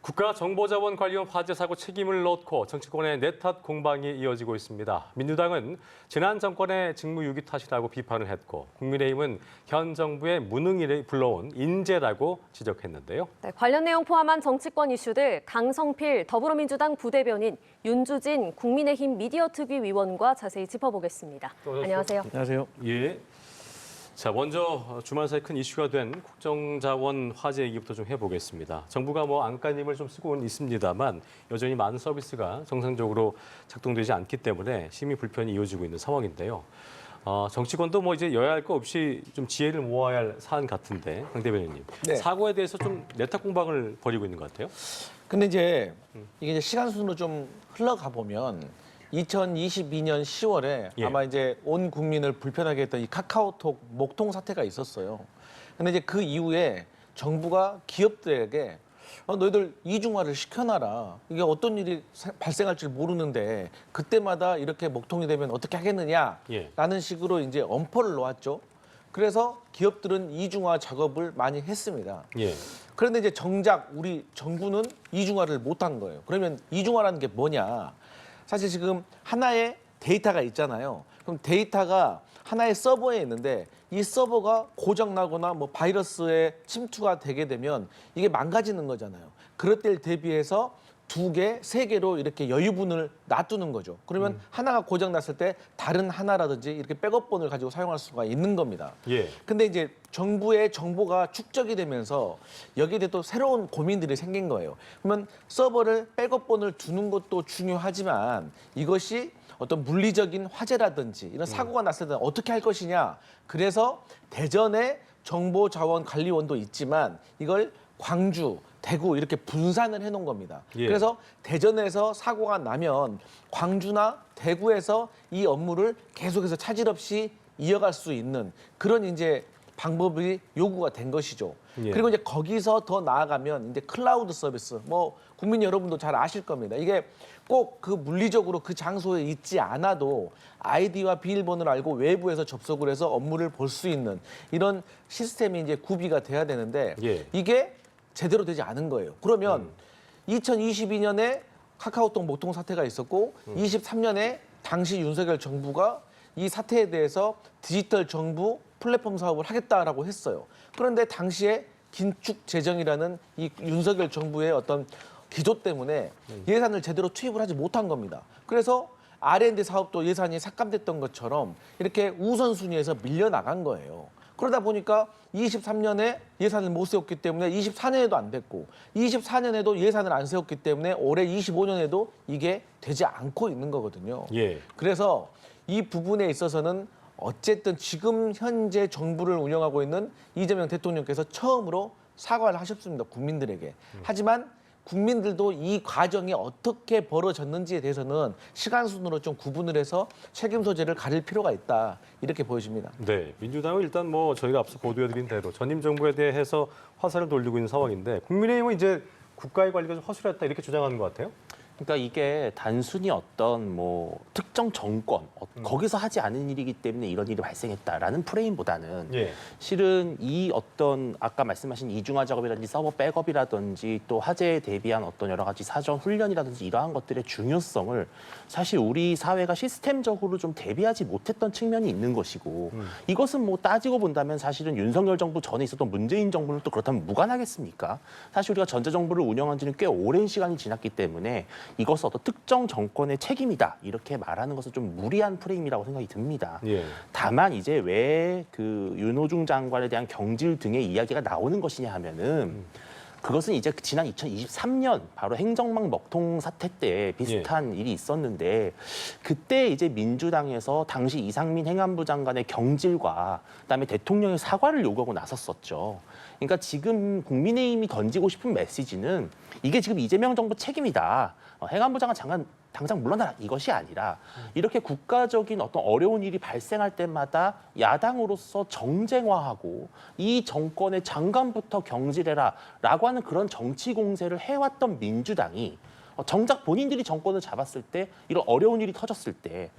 국가정보자원관리원 화재 사고 책임을 놓고 정치권의 내탓 공방이 이어지고 있습니다. 민주당은 지난 정권의 직무유기 탓이라고 비판을 했고 국민의힘은 현 정부의 무능이 불러온 인재라고 지적했는데요. 네, 관련 내용 포함한 정치권 이슈들 강성필 더불어민주당 부대변인, 윤주진 국민의힘 미디어특위 위원과 자세히 짚어보겠습니다. 안녕하세요. 안녕하세요. 예. 자, 먼저 주말 사이 큰 이슈가 된 국정자원 화재 얘기부터 좀 해보겠습니다. 정부가 안간힘을 좀 쓰고는 있습니다만 여전히 많은 서비스가 정상적으로 작동되지 않기 때문에 시민 불편이 이어지고 있는 상황인데요. 정치권도 이제 여야 할 거 없이 좀 지혜를 모아야 할 사안 같은데, 강 대변인님. 네. 사고에 대해서 좀 내탁 공방을 벌이고 있는 것 같아요. 근데 이게 시간 순으로 좀 흘러가 보면 2022년 10월에 예. 아마 이제 온 국민을 불편하게 했던 이 카카오톡 목통 사태가 있었어요. 근데 이제 그 이후에 정부가 기업들에게 너희들 이중화를 시켜놔라. 이게 어떤 일이 발생할지 모르는데 그때마다 이렇게 목통이 되면 어떻게 하겠느냐라는 예. 식으로 이제 엄포를 놓았죠. 그래서 기업들은 이중화 작업을 많이 했습니다. 예. 그런데 이제 정작 우리 정부는 이중화를 못한 거예요. 그러면 이중화라는 게 뭐냐? 사실 지금 하나의 데이터가 있잖아요. 그럼 데이터가 하나의 서버에 있는데 이 서버가 고장나거나 바이러스에 침투가 되게 되면 이게 망가지는 거잖아요. 그럴 때를 대비해서 2개, 3개로 이렇게 여유분을 놔두는 거죠. 그러면 하나가 고장났을 때 다른 하나라든지 이렇게 백업본을 가지고 사용할 수가 있는 겁니다. 예. 근데 이제 정부의 정보가 축적이 되면서 여기에 대해 또 새로운 고민들이 생긴 거예요. 그러면 서버를 백업본을 두는 것도 중요하지만 이것이 어떤 물리적인 화재라든지 이런 사고가 났을 때 어떻게 할 것이냐. 그래서 대전에 정보자원관리원도 있지만 이걸 광주, 대구 이렇게 분산을 해놓은 겁니다. 예. 그래서 대전에서 사고가 나면 광주나 대구에서 이 업무를 계속해서 차질 없이 이어갈 수 있는 그런 이제 방법이 요구가 된 것이죠. 예. 그리고 이제 거기서 더 나아가면 이제 클라우드 서비스, 국민 여러분도 잘 아실 겁니다. 이게 꼭 그 물리적으로 그 장소에 있지 않아도 아이디와 비밀번호를 알고 외부에서 접속을 해서 업무를 볼 수 있는 이런 시스템이 이제 구비가 돼야 되는데 예. 이게 제대로 되지 않은 거예요. 그러면 2022년에 카카오톡 목통 사태가 있었고 23년에 당시 윤석열 정부가 이 사태에 대해서 디지털 정부 플랫폼 사업을 하겠다라고 했어요. 그런데 당시에 긴축 재정이라는 이 윤석열 정부의 어떤 기조 때문에 예산을 제대로 투입을 하지 못한 겁니다. 그래서 R&D 사업도 예산이 삭감됐던 것처럼 이렇게 우선순위에서 밀려나간 거예요. 그러다 보니까 23년에 예산을 못 세웠기 때문에 24년에도 안 됐고 24년에도 예산을 안 세웠기 때문에 올해 25년에도 이게 되지 않고 있는 거거든요. 예. 그래서 이 부분에 있어서는 어쨌든 지금 현재 정부를 운영하고 있는 이재명 대통령께서 처음으로 사과를 하셨습니다. 국민들에게. 하지만 국민들도 이 과정이 어떻게 벌어졌는지에 대해서는 시간 순으로 좀 구분을 해서 책임 소재를 가릴 필요가 있다. 이렇게 보여집니다. 네, 민주당은 일단 저희가 앞서 보도해드린 대로 전임 정부에 대해서 화살을 돌리고 있는 상황인데 국민의힘은 이제 국가의 관리가 좀 허술했다 이렇게 주장하는 것 같아요. 그러니까 이게 단순히 어떤 특정 정권 거기서 하지 않은 일이기 때문에 이런 일이 발생했다라는 프레임보다는 예. 실은 이 어떤 아까 말씀하신 이중화 작업이라든지 서버 백업이라든지 또 화재에 대비한 어떤 여러 가지 사전 훈련이라든지 이러한 것들의 중요성을 사실 우리 사회가 시스템적으로 좀 대비하지 못했던 측면이 있는 것이고 이것은 따지고 본다면 사실은 윤석열 정부 전에 있었던 문재인 정부는 또 그렇다면 무관하겠습니까? 사실 우리가 전체정부를 운영한 지는 꽤 오랜 시간이 지났기 때문에 이것은 어떤 특정 정권의 책임이다 이렇게 말하는 것은 좀 무리한 프레임이라고 생각이 듭니다. 예. 다만 이제 왜 그 윤호중 장관에 대한 경질 등의 이야기가 나오는 것이냐 하면은 그것은 이제 지난 2023년 바로 행정망 먹통 사태 때 비슷한 일이 있었는데 그때 이제 민주당에서 당시 이상민 행안부 장관의 경질과 그다음에 대통령의 사과를 요구하고 나섰었죠. 그러니까 지금 국민의힘이 던지고 싶은 메시지는 이게 지금 이재명 정부 책임이다. 행안부 장관 당장 물러나라 이것이 아니라 이렇게 국가적인 어떤 어려운 일이 발생할 때마다 야당으로서 정쟁화하고 이 정권의 장관부터 경질해라라고 하는 그런 정치 공세를 해왔던 민주당이 정작 본인들이 정권을 잡았을 때 이런 어려운 일이 터졌을 때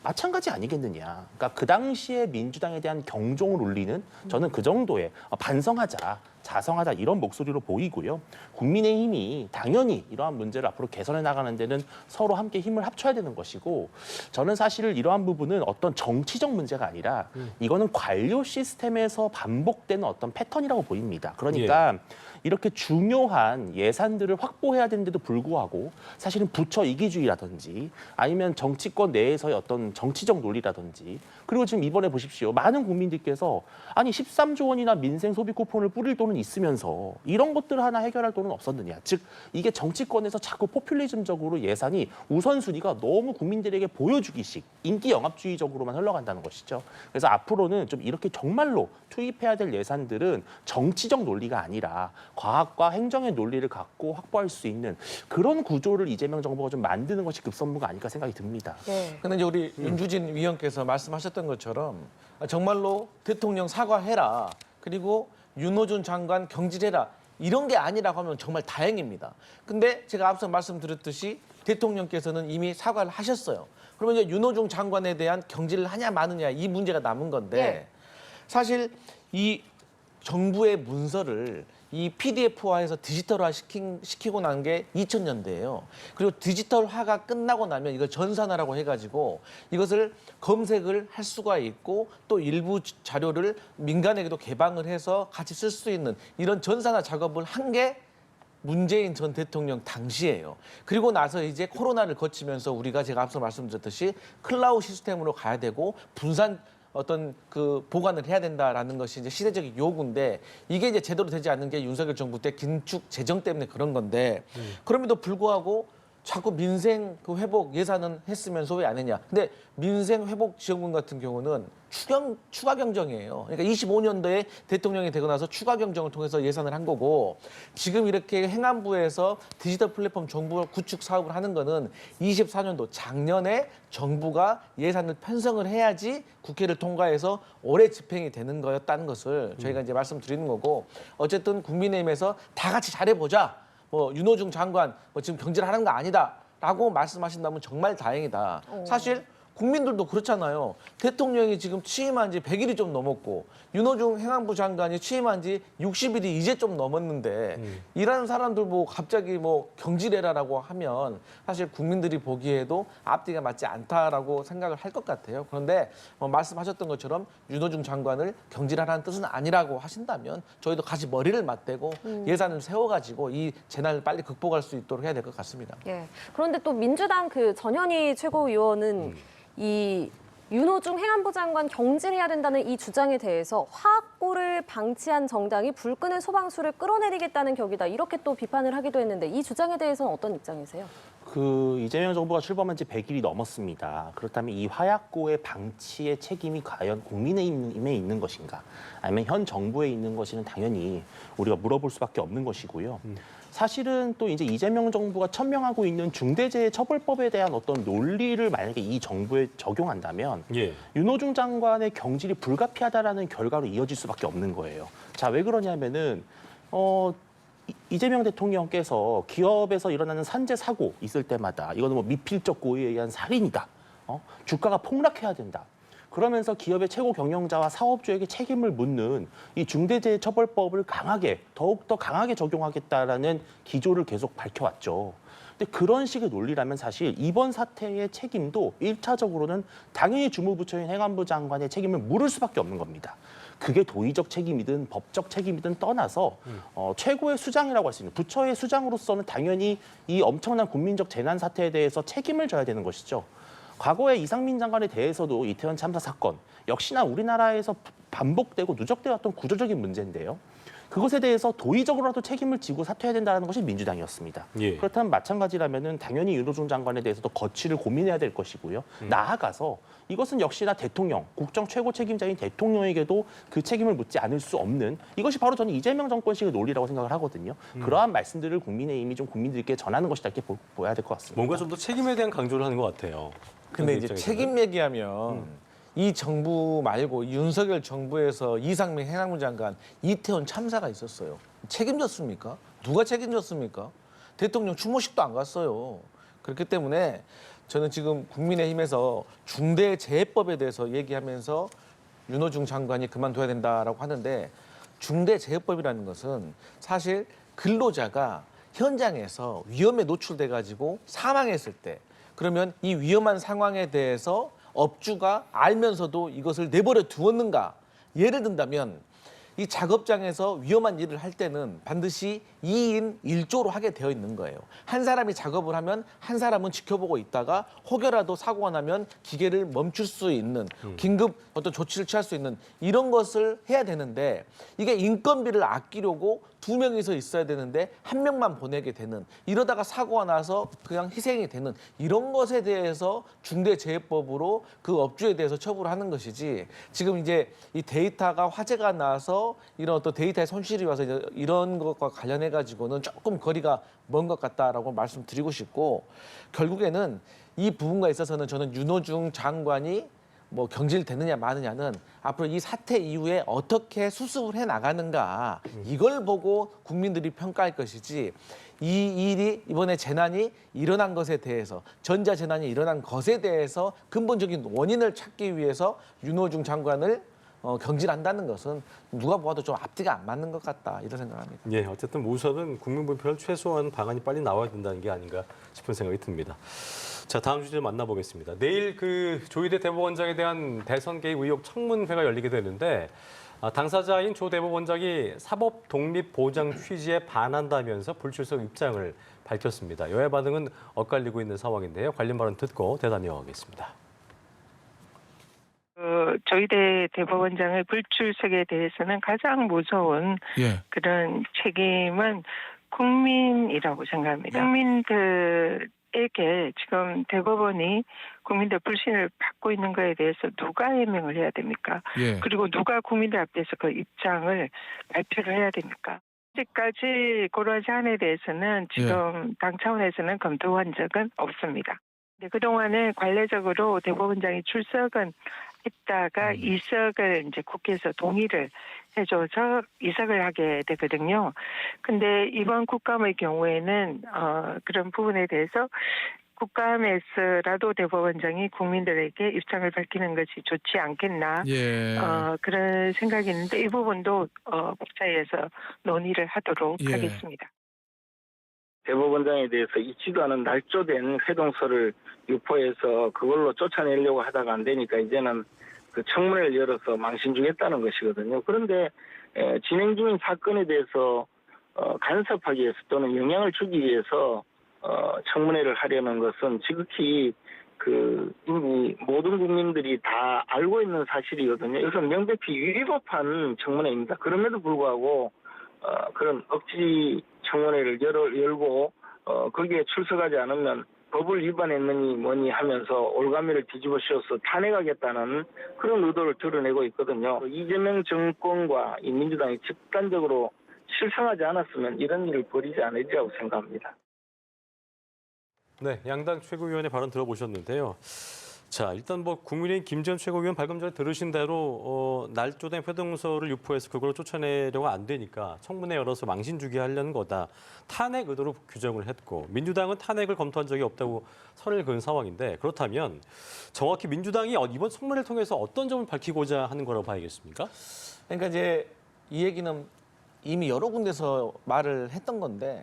마찬가지 아니겠느냐. 그러니까 그 당시에 민주당에 대한 경종을 울리는 저는 그 정도의 반성하자. 자성하자 이런 목소리로 보이고요. 국민의힘이 당연히 이러한 문제를 앞으로 개선해 나가는 데는 서로 함께 힘을 합쳐야 되는 것이고 저는 사실 이러한 부분은 어떤 정치적 문제가 아니라 이거는 관료 시스템에서 반복되는 어떤 패턴이라고 보입니다. 그러니까 이렇게 중요한 예산들을 확보해야 되는데도 불구하고 사실은 부처 이기주의라든지 아니면 정치권 내에서의 어떤 정치적 논리라든지 그리고 지금 이번에 보십시오. 많은 국민들께서 아니 13조 원이나 민생 소비 쿠폰을 뿌릴 돈은 있으면서 이런 것들을 하나 해결할 돈은 없었느냐. 즉 이게 정치권에서 자꾸 포퓰리즘적으로 예산이 우선순위가 너무 국민들에게 보여주기식 인기 영합주의적으로만 흘러간다는 것이죠. 그래서 앞으로는 좀 이렇게 정말로 투입해야 될 예산들은 정치적 논리가 아니라 과학과 행정의 논리를 갖고 확보할 수 있는 그런 구조를 이재명 정부가 좀 만드는 것이 급선무가 아닐까 생각이 듭니다. 네. 근데 이제 우리 윤주진 위원께서 말씀하셨던 것처럼 정말로 대통령 사과해라. 그리고 윤호준 장관 경질해라. 이런 게 아니라고 하면 정말 다행입니다. 근데 제가 앞서 말씀드렸듯이 대통령께서는 이미 사과를 하셨어요. 그러면 이제 윤호중 장관에 대한 경질을 하냐 마느냐 이 문제가 남은 건데 네. 사실 이 정부의 문서를 이 PDF화해서 디지털화 시키고 난 게 2000년대예요. 그리고 디지털화가 끝나고 나면 이걸 전산화라고 해가지고 이것을 검색을 할 수가 있고 또 일부 자료를 민간에게도 개방을 해서 같이 쓸 수 있는 이런 전산화 작업을 한 게 문재인 전 대통령 당시예요. 그리고 나서 이제 코로나를 거치면서 우리가 제가 앞서 말씀드렸듯이 클라우드 시스템으로 가야 되고 분산 어떤 그 보관을 해야 된다라는 것이 이제 시대적인 요구인데 이게 이제 제대로 되지 않는 게 윤석열 정부 때 긴축 재정 때문에 그런 건데 그럼에도 불구하고 자꾸 민생 그 회복 예산은 했으면서 왜 안 했냐. 근데 민생 회복 지원금 같은 경우는 추가 경정이에요. 그러니까 25년도에 대통령이 되고 나서 추가 경정을 통해서 예산을 한 거고 지금 이렇게 행안부에서 디지털 플랫폼 정부 구축 사업을 하는 거는 24년도 작년에 정부가 예산을 편성을 해야지 국회를 통과해서 올해 집행이 되는 거였다는 것을 저희가 이제 말씀드리는 거고 어쨌든 국민의힘에서 다 같이 잘해보자. 뭐 윤호중 장관 지금 경질하는 거 아니다라고 말씀하신다면 정말 다행이다. 사실 국민들도 그렇잖아요. 대통령이 지금 취임한 지 100일이 좀 넘었고 윤호중 행안부 장관이 취임한 지 60일이 이제 좀 넘었는데 일하는 사람들 뭐 갑자기 뭐 경질해라라고 하면 사실 국민들이 보기에도 앞뒤가 맞지 않다라고 생각을 할 것 같아요. 그런데 말씀하셨던 것처럼 윤호중 장관을 경질하라는 뜻은 아니라고 하신다면 저희도 같이 머리를 맞대고 예산을 세워가지고 이 재난을 빨리 극복할 수 있도록 해야 될 것 같습니다. 예. 그런데 또 민주당 그 전현희 최고위원은 이 윤호중 행안부 장관 경질해야 된다는 이 주장에 대해서 화학고를 방치한 정당이 불 끄는 소방수를 끌어내리겠다는 격이다. 이렇게 또 비판을 하기도 했는데 이 주장에 대해서는 어떤 입장이세요? 그 이재명 정부가 출범한 지 100일이 넘었습니다. 그렇다면 이 화약고의 방치의 책임이 과연 국민의힘에 있는 것인가? 아니면 현 정부에 있는 것이는 당연히 우리가 물어볼 수밖에 없는 것이고요. 사실은 또 이제 이재명 정부가 천명하고 있는 중대재해처벌법에 대한 어떤 논리를 만약에 이 정부에 적용한다면 윤호중 장관의 경질이 불가피하다라는 결과로 이어질 수밖에 없는 거예요. 자, 왜 그러냐면은 이재명 대통령께서 기업에서 일어나는 산재 사고 있을 때마다 이거는 뭐 미필적 고의에 의한 살인이다. 주가가 폭락해야 된다. 그러면서 기업의 최고 경영자와 사업주에게 책임을 묻는 이 중대재해처벌법을 더욱더 강하게 적용하겠다라는 기조를 계속 밝혀왔죠. 근데 그런 식의 논리라면 사실 이번 사태의 책임도 1차적으로는 당연히 주무부처인 행안부 장관의 책임을 물을 수밖에 없는 겁니다. 그게 도의적 책임이든 법적 책임이든 떠나서 최고의 수장이라고 할 수 있는 부처의 수장으로서는 당연히 이 엄청난 국민적 재난 사태에 대해서 책임을 져야 되는 것이죠. 과거에 이상민 장관에 대해서도 이태원 참사 사건 역시나 우리나라에서 반복되고 누적되었던 구조적인 문제인데요. 그것에 대해서 도의적으로라도 책임을 지고 사퇴해야 된다는 것이 민주당이었습니다. 그렇다면 마찬가지라면은 당연히 윤호중 장관에 대해서도 거취를 고민해야 될 것이고요. 나아가서 이것은 역시나 대통령, 국정 최고 책임자인 대통령에게도 그 책임을 묻지 않을 수 없는 이것이 바로 저는 이재명 정권식의 논리라고 생각을 하거든요. 그러한 말씀들을 국민의힘이 좀 국민들께 전하는 것이다 이렇게 보여야 될 것 같습니다. 뭔가 좀 더 책임에 대한 강조를 하는 것 같아요. 근데 이제 책임 얘기하면 이 정부 말고 윤석열 정부에서 이상민 행안부 장관 이태원 참사가 있었어요. 책임졌습니까? 누가 책임졌습니까? 대통령 추모식도 안 갔어요. 그렇기 때문에 저는 지금 국민의힘에서 중대재해법에 대해서 얘기하면서 윤호중 장관이 그만둬야 된다라고 하는데 중대재해법이라는 것은 사실 근로자가 현장에서 위험에 노출돼 가지고 사망했을 때 그러면 이 위험한 상황에 대해서 업주가 알면서도 이것을 내버려 두었는가? 예를 든다면 이 작업장에서 위험한 일을 할 때는 반드시 2인 1조로 하게 되어 있는 거예요. 한 사람이 작업을 하면 한 사람은 지켜보고 있다가 혹여라도 사고가 나면 기계를 멈출 수 있는 긴급 어떤 조치를 취할 수 있는 이런 것을 해야 되는데 이게 인건비를 아끼려고 2명이서 있어야 되는데 1명만 보내게 되는 이러다가 사고가 나서 그냥 희생이 되는 이런 것에 대해서 중대재해법으로 그 업주에 대해서 처벌을 하는 것이지 지금 이제 이 데이터가 화제가 나서 이런 어떤 데이터의 손실이 와서 이제 이런 것과 관련해 가지고는 조금 거리가 먼 것 같다라고 말씀드리고 싶고 결국에는 이 부분과 있어서는 저는 윤호중 장관이 뭐 경질되느냐 마느냐는 앞으로 이 사태 이후에 어떻게 수습을 해 나가는가 이걸 보고 국민들이 평가할 것이지 이 일이 이번에 재난이 일어난 것에 대해서 전자재난이 일어난 것에 대해서 근본적인 원인을 찾기 위해서 윤호중 장관을 경질한다는 것은 누가 보아도 좀 앞뒤가 안 맞는 것 같다 이런 생각합니다. 예, 어쨌든 우선은 국민 불편을 최소한 방안이 빨리 나와야 된다는 게 아닌가 싶은 생각이 듭니다. 자, 다음 주제 만나보겠습니다. 내일 그 조희대 대법원장에 대한 대선 개입 의혹 청문회가 열리게 되는데 당사자인 조 대법원장이 사법 독립 보장 취지에 반한다면서 불출석 입장을 밝혔습니다. 여야 반응은 엇갈리고 있는 상황인데요. 관련 발언 듣고 대담 이어가겠습니다. 조희대 대법원장의 불출석에 대해서는 가장 무서운 그런 책임은 국민이라고 생각합니다. 국민들에게 지금 대법원이 국민들 불신을 받고 있는 것에 대해서 누가 해명을 해야 됩니까? 그리고 누가 국민들 앞에서 그 입장을 발표를 해야 됩니까? 아직까지 그러한 사안에 대해서는 지금 당 차원에서는 검토한 적은 없습니다. 그동안에 관례적으로 대법원장이 출석은 했다가 이석을 이제 국회에서 동의를 해줘서 이석을 하게 되거든요. 근데 이번 국감의 경우에는 그런 부분에 대해서 국감에서라도 대법원장이 국민들에게 입장을 밝히는 것이 좋지 않겠나 그런 생각이 있는데 이 부분도 국사위에서 논의를 하도록 하겠습니다. 대법원장에 대해서 있지도 않은 날조된 회동서를 유포해서 그걸로 쫓아내려고 하다가 안 되니까 이제는 그 청문회를 열어서 망신 주겠다는 것이거든요. 그런데 진행 중인 사건에 대해서 간섭하기 위해서 또는 영향을 주기 위해서 청문회를 하려는 것은 지극히 이미 모든 국민들이 다 알고 있는 사실이거든요. 이것은 명백히 위법한 청문회입니다. 그럼에도 불구하고 그런 억지 청문회를 열고 거기에 출석하지 않으면 법을 위반했느니 뭐니 하면서 올가미를 뒤집어 씌워서 탄핵하겠다는 그런 의도를 드러내고 있거든요. 이재명 정권과 이 민주당이 집단적으로 실상하지 않았으면 이런 일을 벌이지 않으리라고 생각합니다. 네, 양당 최고위원의 발언 들어보셨는데요. 자, 일단 뭐 국민의힘 김재현 최고위원 방금 전에 들으신 대로 날조된 회동서를 유포해서 그걸로 쫓아내려고 안 되니까 청문회 열어서 망신 주게 하려는 거다. 탄핵 의도로 규정을 했고 민주당은 탄핵을 검토한 적이 없다고 선을 그은 상황인데 그렇다면 정확히 민주당이 이번 청문회를 통해서 어떤 점을 밝히고자 하는 거라고 봐야겠습니까? 그러니까 이제 이 얘기는 이미 여러 군데서 말을 했던 건데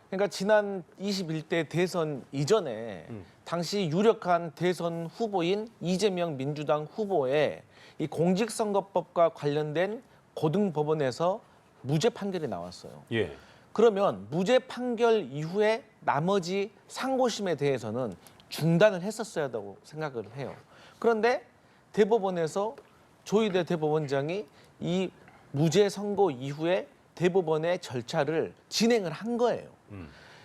그러니까 지난 21대 대선 이전에 당시 유력한 대선 후보인 이재명 민주당 후보의 이 공직선거법과 관련된 고등법원에서 무죄 판결이 나왔어요. 그러면 무죄 판결 이후에 나머지 상고심에 대해서는 중단을 했었어야 한다고 생각을 해요. 그런데 대법원에서 조희대 대법원장이 이 무죄 선고 이후에 대법원의 절차를 진행을 한 거예요.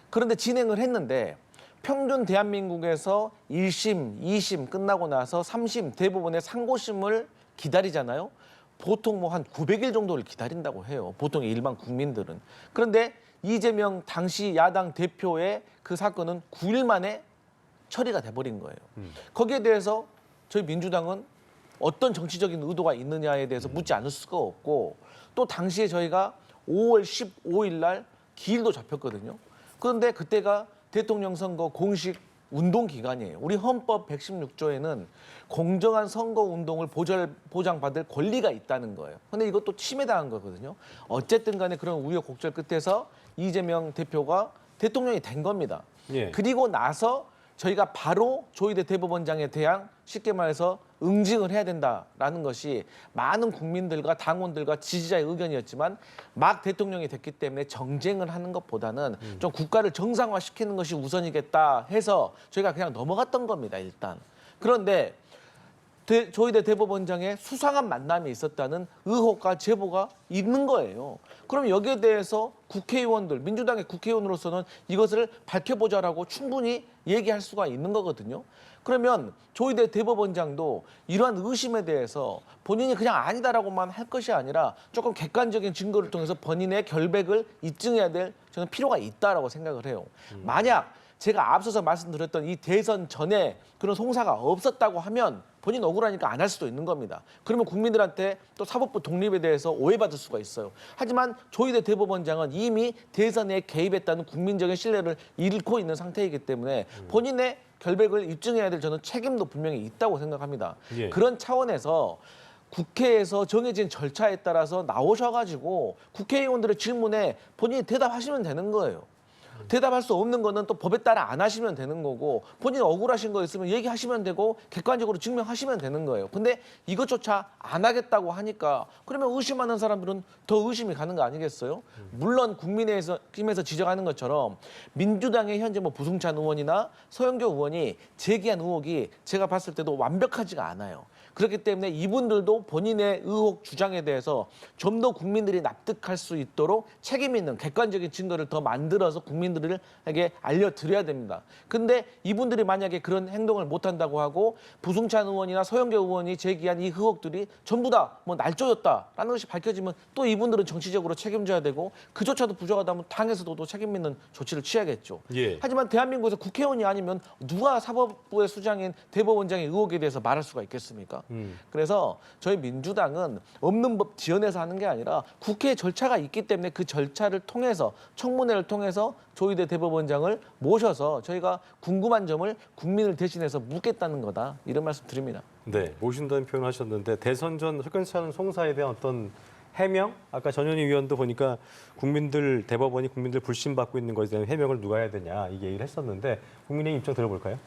그런데 진행을 했는데 평균 대한민국에서 1심, 2심 끝나고 나서 3심 대법원의 상고심을 기다리잖아요. 보통 뭐 한 900일 정도를 기다린다고 해요. 보통 일반 국민들은. 그런데 이재명 당시 야당 대표의 그 사건은 9일 만에 처리가 돼버린 거예요. 거기에 대해서 저희 민주당은 어떤 정치적인 의도가 있느냐에 대해서 묻지 않을 수가 없고 또 당시에 저희가 5월 15일 날 기일도 잡혔거든요. 그런데 그때가 대통령 선거 공식 운동 기관이에요. 우리 헌법 116조에는 공정한 선거 운동을 보장받을 권리가 있다는 거예요. 근데 이것도 침해당한 거거든요. 어쨌든 간에 그런 우여곡절 끝에서 이재명 대표가 대통령이 된 겁니다. 예. 그리고 나서 저희가 바로 조희대 대법원장에 대한 쉽게 말해서 응징을 해야 된다라는 것이 많은 국민들과 당원들과 지지자의 의견이었지만 막 대통령이 됐기 때문에 정쟁을 하는 것보다는 좀 국가를 정상화시키는 것이 우선이겠다 해서 저희가 그냥 넘어갔던 겁니다, 일단. 그런데 조희대 대법원장의 수상한 만남이 있었다는 의혹과 제보가 있는 거예요. 그럼 여기에 대해서 국회의원들, 민주당의 국회의원으로서는 이것을 밝혀보자라고 충분히 얘기할 수가 있는 거거든요. 그러면 조희대 대법원장도 이러한 의심에 대해서 본인이 그냥 아니다라고만 할 것이 아니라 조금 객관적인 증거를 통해서 본인의 결백을 입증해야 될 저는 필요가 있다라고 생각을 해요. 만약 제가 앞서서 말씀드렸던 이 대선 전에 그런 송사가 없었다고 하면 본인 억울하니까 안 할 수도 있는 겁니다. 그러면 국민들한테 또 사법부 독립에 대해서 오해받을 수가 있어요. 하지만 조희대 대법원장은 이미 대선에 개입했다는 국민적인 신뢰를 잃고 있는 상태이기 때문에 본인의 결백을 입증해야 될 저는 책임도 분명히 있다고 생각합니다. 예. 그런 차원에서 국회에서 정해진 절차에 따라서 나오셔가지고 국회의원들의 질문에 본인이 대답하시면 되는 거예요. 대답할 수 없는 거는 또 법에 따라 안 하시면 되는 거고 본인이 억울하신 거 있으면 얘기하시면 되고 객관적으로 증명하시면 되는 거예요. 근데 이것조차 안 하겠다고 하니까 그러면 의심하는 사람들은 더 의심이 가는 거 아니겠어요? 물론 국민의힘에서 지적하는 것처럼 민주당의 현재 뭐 부승찬 의원이나 서영교 의원이 제기한 의혹이 제가 봤을 때도 완벽하지가 않아요. 그렇기 때문에 이분들도 본인의 의혹 주장에 대해서 좀 더 국민들이 납득할 수 있도록 책임 있는 객관적인 증거를 더 만들어서 국민들에게 알려드려야 됩니다. 근데 이분들이 만약에 그런 행동을 못한다고 하고 부승찬 의원이나 서영교 의원이 제기한 이 의혹들이 전부 다 뭐 날조였다라는 것이 밝혀지면 또 이분들은 정치적으로 책임져야 되고 그조차도 부족하다면 당에서도 또 책임 있는 조치를 취하겠죠. 예. 하지만 대한민국에서 국회의원이 아니면 누가 사법부의 수장인 대법원장의 의혹에 대해서 말할 수가 있겠습니까? 그래서 저희 민주당은 없는 법 지어내서 하는 게 아니라 국회 절차가 있기 때문에 그 절차를 통해서 청문회를 통해서 조희대 대법원장을 모셔서 저희가 궁금한 점을 국민을 대신해서 묻겠다는 거다. 이런 말씀 드립니다. 네, 모신다는 표현을 하셨는데 대선 전 석연치 않은 송사에 대한 어떤 해명? 아까 전현희 위원도 보니까 대법원이 국민들 불신받고 있는 것에 대한 해명을 누가 해야 되냐 이 얘기를 했었는데 국민의 입장 들어볼까요?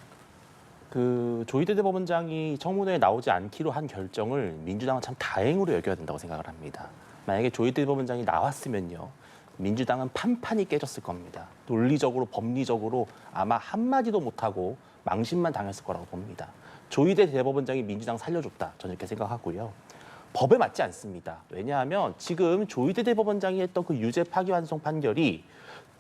조희대 대법원장이 청문회에 나오지 않기로 한 결정을 민주당은 참 다행으로 여겨야 된다고 생각을 합니다. 만약에 조희대 대법원장이 나왔으면요. 민주당은 판판이 깨졌을 겁니다. 논리적으로, 법리적으로 아마 한마디도 못하고 망신만 당했을 거라고 봅니다. 조희대 대법원장이 민주당 살려줬다. 저는 이렇게 생각하고요. 법에 맞지 않습니다. 왜냐하면 지금 조희대 대법원장이 했던 그 유죄 파기환송 판결이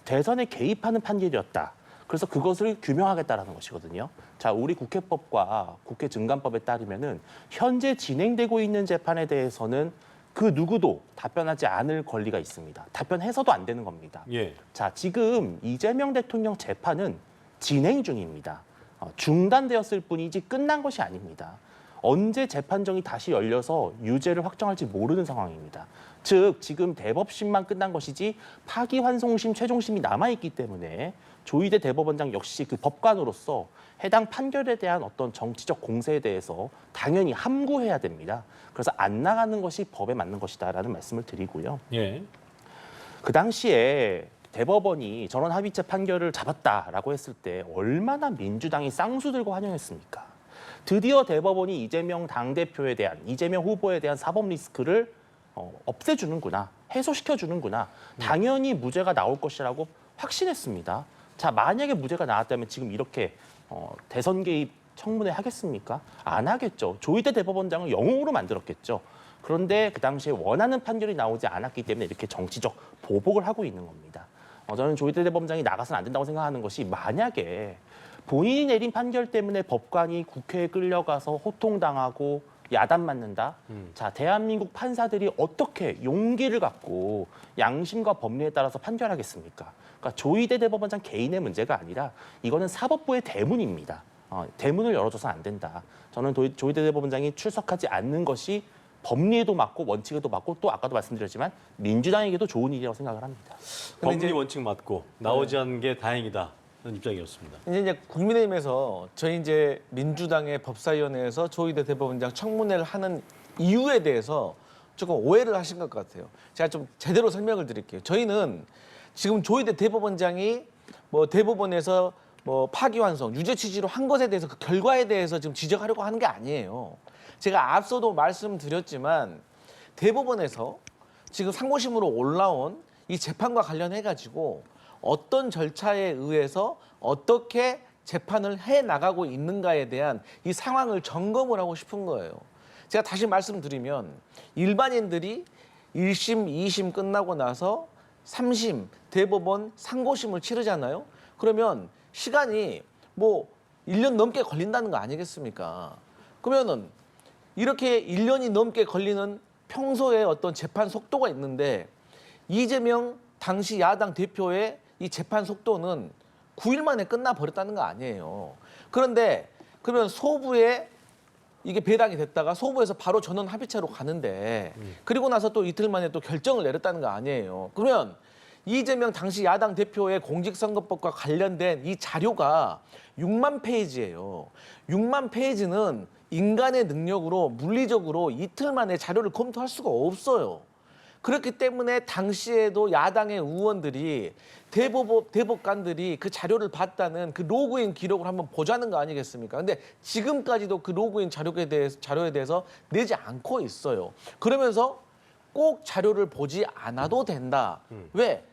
대선에 개입하는 판결이었다. 그래서 그것을 규명하겠다라는 것이거든요. 자, 우리 국회법과 국회 증감법에 따르면은 현재 진행되고 있는 재판에 대해서는 그 누구도 답변하지 않을 권리가 있습니다. 답변해서도 안 되는 겁니다. 예. 자, 지금 이재명 대통령 재판은 진행 중입니다. 중단되었을 뿐이지 끝난 것이 아닙니다. 언제 재판정이 다시 열려서 유죄를 확정할지 모르는 상황입니다. 즉, 지금 대법심만 끝난 것이지 파기환송심, 최종심이 남아있기 때문에 조희대 대법원장 역시 그 법관으로서 해당 판결에 대한 어떤 정치적 공세에 대해서 당연히 함구해야 됩니다. 그래서 안 나가는 것이 법에 맞는 것이다라는 말씀을 드리고요. 예. 그 당시에 대법원이 전원 합의체 판결을 잡았다라고 했을 때 얼마나 민주당이 쌍수 들고 환영했습니까? 드디어 대법원이 이재명 당대표에 대한, 이재명 후보에 대한 사법 리스크를 없애주는구나, 해소시켜주는구나. 당연히 무죄가 나올 것이라고 확신했습니다. 자, 만약에 무죄가 나왔다면 지금 이렇게 대선 개입 청문회 하겠습니까? 안 하겠죠. 조희대 대법원장을 영웅으로 만들었겠죠. 그런데 그 당시에 원하는 판결이 나오지 않았기 때문에 이렇게 정치적 보복을 하고 있는 겁니다. 저는 조희대 대법원장이 나가서는 안 된다고 생각하는 것이 만약에 본인이 내린 판결 때문에 법관이 국회에 끌려가서 호통당하고 야단 맞는다. 자, 대한민국 판사들이 어떻게 용기를 갖고 양심과 법리에 따라서 판결하겠습니까? 그러니까 조희대 대법원장 개인의 문제가 아니라 이거는 사법부의 대문입니다. 대문을 열어줘서 안 된다. 저는 조희대 대법원장이 출석하지 않는 것이 법리에도 맞고 원칙에도 맞고 또 아까도 말씀드렸지만 민주당에게도 좋은 일이라고 생각을 합니다. 법리 원칙 맞고 나오지 않은 게 다행이다. 입장이었습니다. 이제 국민의힘에서 저희 이제 민주당의 법사위원회에서 조희대 대법원장 청문회를 하는 이유에 대해서 조금 오해를 하신 것 같아요. 제가 좀 제대로 설명을 드릴게요. 저희는 지금 조희대 대법원장이 뭐 대법원에서 뭐 파기환송, 유죄 취지로 한 것에 대해서 그 결과에 대해서 지금 지적하려고 하는 게 아니에요. 제가 앞서도 말씀드렸지만 대법원에서 지금 상고심으로 올라온 이 재판과 관련해 가지고 어떤 절차에 의해서 어떻게 재판을 해 나가고 있는가에 대한 이 상황을 점검을 하고 싶은 거예요. 제가 다시 말씀드리면 일반인들이 1심, 2심 끝나고 나서 3심 대법원 상고심을 치르잖아요. 그러면 시간이 뭐 1년 넘게 걸린다는 거 아니겠습니까? 그러면은 이렇게 1년이 넘게 걸리는 평소에 어떤 재판 속도가 있는데 이재명 당시 야당 대표의 이 재판 속도는 9일 만에 끝나버렸다는 거 아니에요. 그런데 그러면 소부에 이게 배당이 됐다가 소부에서 바로 전원 합의체로 가는데 그리고 나서 또 이틀 만에 또 결정을 내렸다는 거 아니에요. 그러면 이재명 당시 야당 대표의 공직선거법과 관련된 이 자료가 6만 페이지예요. 6만 페이지는 인간의 능력으로 물리적으로 이틀 만에 자료를 검토할 수가 없어요. 그렇기 때문에 당시에도 야당의 의원들이 대법관들이 그 자료를 봤다는 그 로그인 기록을 한번 보자는 거 아니겠습니까? 근데 지금까지도 그 로그인 자료에 대해서 내지 않고 있어요. 그러면서 꼭 자료를 보지 않아도 된다. 왜?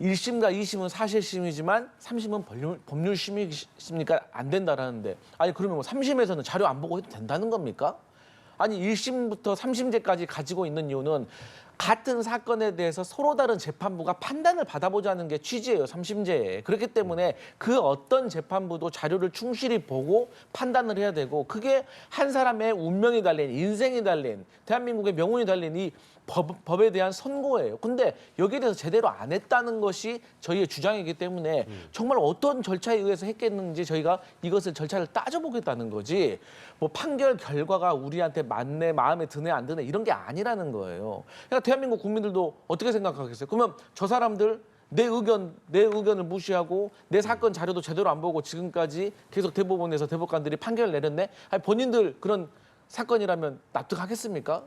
1심과 2심은 사실심이지만 3심은 법률심이니까 안 된다라는데 아니 그러면 뭐 3심에서는 자료 안 보고 해도 된다는 겁니까? 아니 1심부터 3심제까지 가지고 있는 이유는 같은 사건에 대해서 서로 다른 재판부가 판단을 받아보자는 게 취지예요. 3심제에. 그렇기 때문에 그 어떤 재판부도 자료를 충실히 보고 판단을 해야 되고 그게 한 사람의 운명이 달린 인생이 달린 대한민국의 명운이 달린 이 법에 대한 선고예요. 근데 여기에 대해서 제대로 안 했다는 것이 저희의 주장이기 때문에 정말 어떤 절차에 의해서 했겠는지 저희가 이것을 절차를 따져보겠다는 거지 뭐 판결 결과가 우리한테 맞네, 마음에 드네, 안 드네 이런 게 아니라는 거예요. 그러니까 대한민국 국민들도 어떻게 생각하겠어요? 그러면 저 사람들 내 의견을 무시하고 내 사건 자료도 제대로 안 보고 지금까지 계속 대법원에서 대법관들이 판결을 내렸네? 아니 본인들 그런 사건이라면 납득하겠습니까?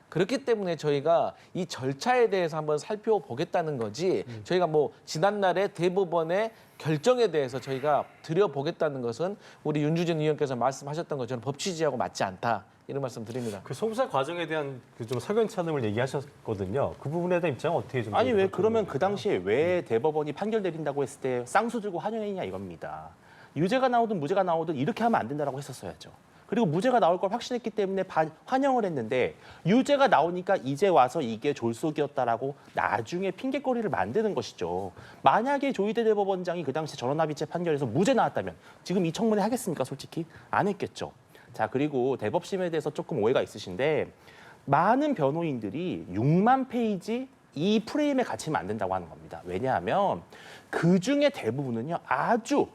그렇기 때문에 저희가 이 절차에 대해서 한번 살펴보겠다는 거지 저희가 뭐 지난날에 대법원의 결정에 대해서 저희가 들여보겠다는 것은 우리 윤주진 의원께서 말씀하셨던 것처럼 법 취지하고 맞지 않다. 이런 말씀 드립니다. 그 소부사 과정에 대한 그 좀 석연찮음을 얘기하셨거든요. 그 부분에 대한 입장은 어떻게 좀 아니 왜 그러면 그 당시에 왜 대법원이 판결 내린다고 했을 때 쌍수 들고 환영했냐 이겁니다. 유죄가 나오든 무죄가 나오든 이렇게 하면 안 된다라고 했었어야죠. 그리고 무죄가 나올 걸 확신했기 때문에 환영을 했는데 유죄가 나오니까 이제 와서 이게 졸속이었다라고 나중에 핑계거리를 만드는 것이죠. 만약에 조희대 대법원장이 그 당시 전원합의체 판결에서 무죄 나왔다면 지금 이 청문회 하겠습니까? 솔직히 안 했겠죠. 자 그리고 대법심에 대해서 조금 오해가 있으신데 많은 변호인들이 6만 페이지 이 프레임에 갇히면 안 된다고 하는 겁니다. 왜냐하면 그중에 대부분은요 아주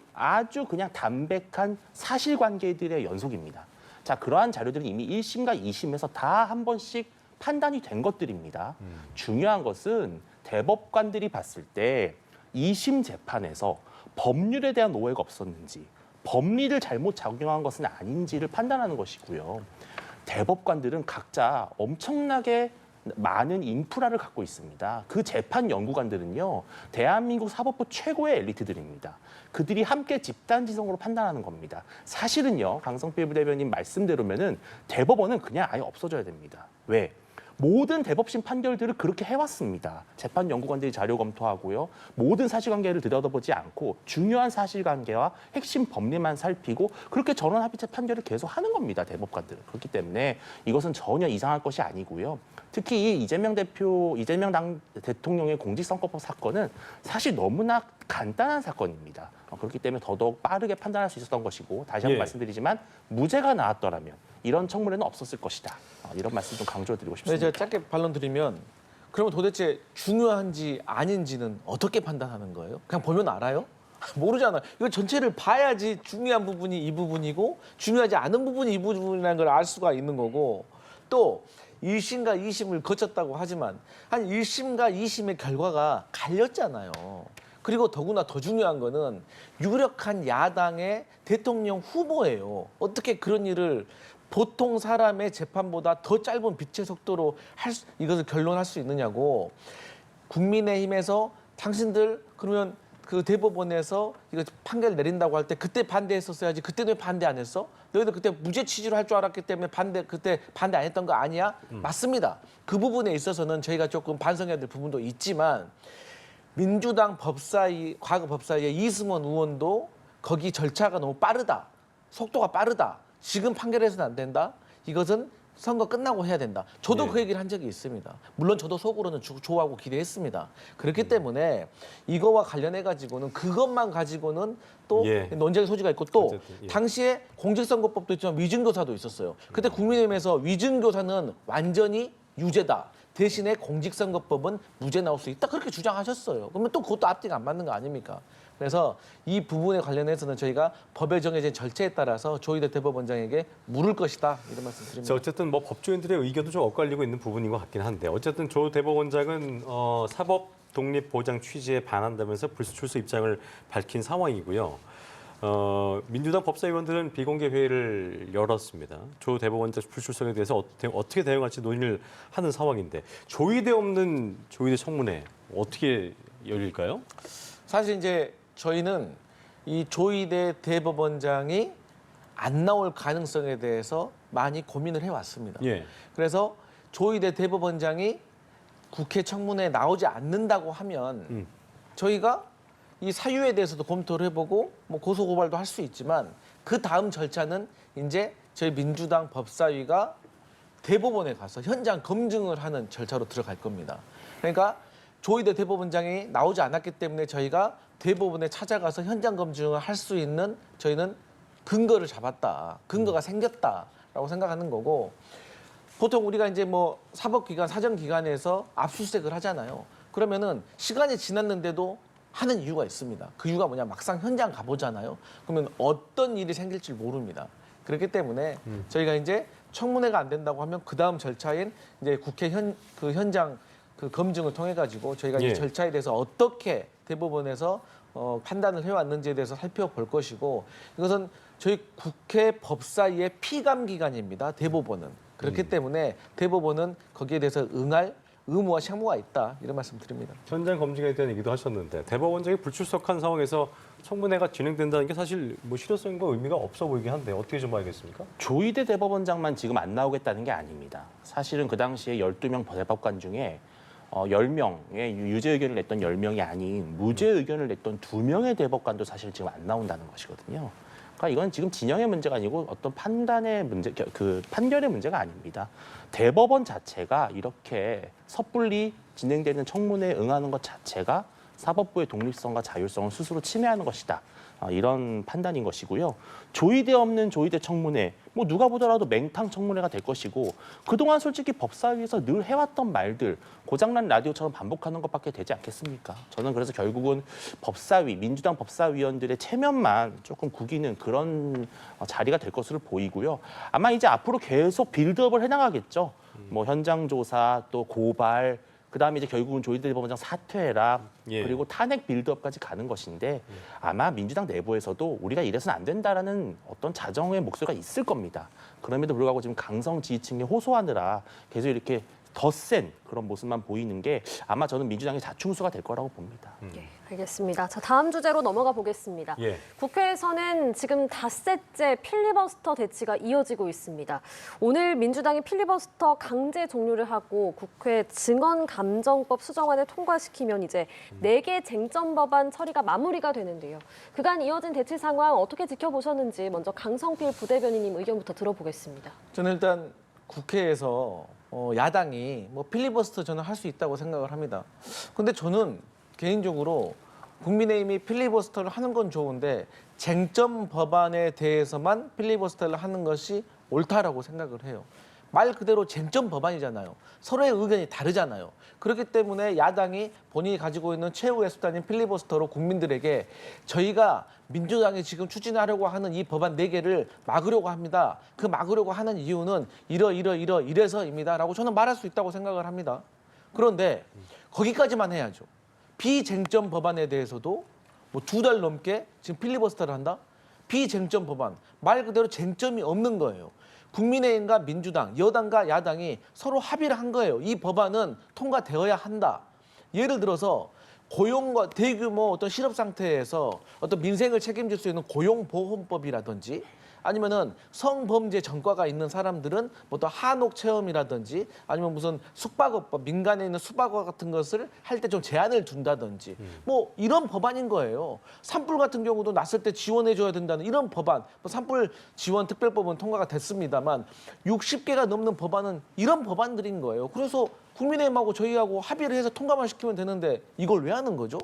그냥 담백한 사실관계들의 연속입니다. 자 그러한 자료들은 이미 1심과 2심에서 다 한 번씩 판단이 된 것들입니다. 중요한 것은 대법관들이 봤을 때 2심 재판에서 법률에 대한 오해가 없었는지 법리를 잘못 작용한 것은 아닌지를 판단하는 것이고요. 대법관들은 각자 엄청나게 많은 인프라를 갖고 있습니다. 그 재판 연구관들은요, 대한민국 사법부 최고의 엘리트들입니다. 그들이 함께 집단지성으로 판단하는 겁니다. 사실은요, 강성필 부대변인 말씀대로면은 대법원은 그냥 아예 없어져야 됩니다. 왜? 모든 대법심 판결들을 그렇게 해왔습니다. 재판 연구관들이 자료 검토하고요. 모든 사실관계를 들여다보지 않고 중요한 사실관계와 핵심 법리만 살피고 그렇게 전원합의체 판결을 계속 하는 겁니다. 대법관들은. 그렇기 때문에 이것은 전혀 이상할 것이 아니고요. 특히 이 이재명 당 대통령의 공직선거법 사건은 사실 너무나 간단한 사건입니다. 그렇기 때문에 더더욱 빠르게 판단할 수 있었던 것이고 다시 한번 말씀드리지만 무죄가 나왔더라면 이런 청문회는 없었을 것이다. 이런 말씀 좀 강조드리고 싶습니다. 제가 짧게 반론 드리면 그러면 도대체 중요한지 아닌지는 어떻게 판단하는 거예요? 그냥 보면 알아요? 모르잖아요. 이거 전체를 봐야지 중요한 부분이 이 부분이고 중요하지 않은 부분이 이 부분이라는 걸 알 수가 있는 거고 또 1심과 2심을 거쳤다고 하지만 한 1심과 2심의 결과가 갈렸잖아요. 그리고 더구나 더 중요한 거는 유력한 야당의 대통령 후보예요. 어떻게 그런 일을 보통 사람의 재판보다 더 짧은 빛의 속도로 이것을 결론할 수 있느냐고. 국민의힘에서 당신들 그러면 그 대법원에서 이거 판결 내린다고 할 때 그때 반대했었어야지. 그때는 왜 반대 안 했어? 너희들 그때 무죄 취지로 할 줄 알았기 때문에 그때 반대 안 했던 거 아니야? 맞습니다. 그 부분에 있어서는 저희가 조금 반성해야 될 부분도 있지만 민주당 과거 법사위의 이승원 의원도 거기 절차가 너무 빠르다. 속도가 빠르다. 지금 판결해서는 안 된다. 이것은 선거 끝나고 해야 된다. 저도 그 얘기를 한 적이 있습니다. 물론 저도 속으로는 좋아하고 기대했습니다. 그렇기 때문에 이거와 관련해 가지고는 그것만 가지고는 또 논쟁의 소지가 있고 또 어쨌든, 당시에 공직선거법도 있지만 위증교사도 있었어요. 그때 국민의힘에서 위증교사는 완전히 유죄다. 대신에 공직선거법은 무죄 나올 수 있다. 그렇게 주장하셨어요. 그러면 또 그것도 앞뒤가 안 맞는 거 아닙니까? 그래서 이 부분에 관련해서는 저희가 법에 정해진 절차에 따라서 조희대 대법원장에게 물을 것이다. 이런 말씀 드립니다. 자, 어쨌든 뭐 법조인들의 의견도 좀 엇갈리고 있는 부분인 것 같긴 한데 어쨌든 조 대법원장은 사법 독립 보장 취지에 반한다면서 불수 출소 입장을 밝힌 상황이고요. 민주당 법사위원들은 비공개 회의를 열었습니다. 조 대법원장 불출석에 대해서 어떻게 대응할지 논의를 하는 상황인데 조의대 없는 조의대 청문회 어떻게 열릴까요? 사실 이제 저희는 이 조희대 대법원장이 안 나올 가능성에 대해서 많이 고민을 해왔습니다. 예. 그래서 조희대 대법원장이 국회 청문회에 나오지 않는다고 하면 저희가 이 사유에 대해서도 검토를 해보고 뭐 고소고발도 할 수 있지만 그 다음 절차는 이제 저희 민주당 법사위가 대법원에 가서 현장 검증을 하는 절차로 들어갈 겁니다. 그러니까 조희대 대법원장이 나오지 않았기 때문에 저희가 대법원에 찾아가서 현장 검증을 할 수 있는 저희는 근거를 잡았다. 근거가 생겼다라고 생각하는 거고 보통 우리가 이제 뭐 사법기관, 사정기관에서 압수수색을 하잖아요. 그러면은 시간이 지났는데도 하는 이유가 있습니다. 그 이유가 뭐냐? 막상 현장 가보잖아요. 그러면 어떤 일이 생길지 모릅니다. 그렇기 때문에 저희가 이제 청문회가 안 된다고 하면 그 다음 절차인 이제 국회 현장 그 검증을 통해 가지고 저희가 이 절차에 대해서 어떻게 대법원에서 판단을 해왔는지에 대해서 살펴볼 것이고 이것은 저희 국회 법사위의 피감 기관입니다. 대법원은. 그렇기 때문에 대법원은 거기에 대해서 응할 의무와 책무가 있다. 이런 말씀 드립니다. 현장 검증에 대한 얘기도 하셨는데 대법원장이 불출석한 상황에서 청문회가 진행된다는 게 사실 뭐 실효성과 의미가 없어 보이긴 한데 어떻게 좀 봐야겠습니까? 조희대 대법원장만 지금 안 나오겠다는 게 아닙니다. 사실은 그 당시에 12명 대법관 중에 10명의 유죄 의견을 냈던 10명이 아닌 무죄 의견을 냈던 2명의 대법관도 사실 지금 안 나온다는 것이거든요. 그러니까 이건 지금 진영의 문제가 아니고 어떤 판단의 문제, 그 판결의 문제가 아닙니다. 대법원 자체가 이렇게 섣불리 진행되는 청문회에 응하는 것 자체가 사법부의 독립성과 자율성을 스스로 침해하는 것이다. 이런 판단인 것이고요. 조의대 없는 조의대 청문회, 뭐 누가 보더라도 맹탕 청문회가 될 것이고 그동안 솔직히 법사위에서 늘 해왔던 말들 고장난 라디오처럼 반복하는 것밖에 되지 않겠습니까? 저는 그래서 결국은 법사위, 민주당 법사위원들의 체면만 조금 구기는 그런 자리가 될 것으로 보이고요. 아마 이제 앞으로 계속 빌드업을 해나가겠죠. 뭐 현장 조사, 또 고발, 그다음에 이제 결국은 조희대 대법원장 사퇴라 그리고 탄핵 빌드업까지 가는 것인데 아마 민주당 내부에서도 우리가 이래서는 안 된다라는 어떤 자정의 목소리가 있을 겁니다. 그럼에도 불구하고 지금 강성 지지층이 호소하느라 계속 이렇게 더 센 그런 모습만 보이는 게 아마 저는 민주당의 자충수가 될 거라고 봅니다. 네, 알겠습니다. 자, 다음 주제로 넘어가 보겠습니다. 국회에서는 지금 닷새째 필리버스터 대치가 이어지고 있습니다. 오늘 민주당이 필리버스터 강제 종료를 하고 국회 증언감정법 수정안을 통과시키면 이제 4개 쟁점 법안 처리가 마무리가 되는데요. 그간 이어진 대치 상황 어떻게 지켜보셨는지 먼저 강성필 부대변인님 의견부터 들어보겠습니다. 저는 일단 국회에서 야당이 뭐 필리버스터 저는 할 수 있다고 생각을 합니다. 근데 저는 개인적으로 국민의힘이 필리버스터를 하는 건 좋은데 쟁점 법안에 대해서만 필리버스터를 하는 것이 옳다라고 생각을 해요. 말 그대로 쟁점 법안이잖아요. 서로의 의견이 다르잖아요. 그렇기 때문에 야당이 본인이 가지고 있는 최후의 수단인 필리버스터로 국민들에게 저희가 민주당이 지금 추진하려고 하는 이 법안 4개를 막으려고 합니다. 그 막으려고 하는 이유는 이래서입니다라고 저는 말할 수 있다고 생각을 합니다. 그런데 거기까지만 해야죠. 비쟁점 법안에 대해서도 뭐 2달 넘게 지금 필리버스터를 한다? 비쟁점 법안, 말 그대로 쟁점이 없는 거예요. 국민의힘과 민주당, 여당과 야당이 서로 합의를 한 거예요. 이 법안은 통과되어야 한다. 예를 들어서 고용과 대규모 어떤 실업 상태에서 어떤 민생을 책임질 수 있는 고용보험법이라든지 아니면은 성범죄 전과가 있는 사람들은 뭐 또 한옥 체험이라든지 아니면 무슨 숙박업법, 민간에 있는 숙박업 같은 것을 할 때 좀 제한을 둔다든지 뭐 이런 법안인 거예요. 산불 같은 경우도 났을 때 지원해줘야 된다는 이런 법안, 뭐 산불 지원 특별법은 통과가 됐습니다만 60개가 넘는 법안은 이런 법안들인 거예요. 그래서 국민의힘하고 저희하고 합의를 해서 통과만 시키면 되는데 이걸 왜 하는 거죠?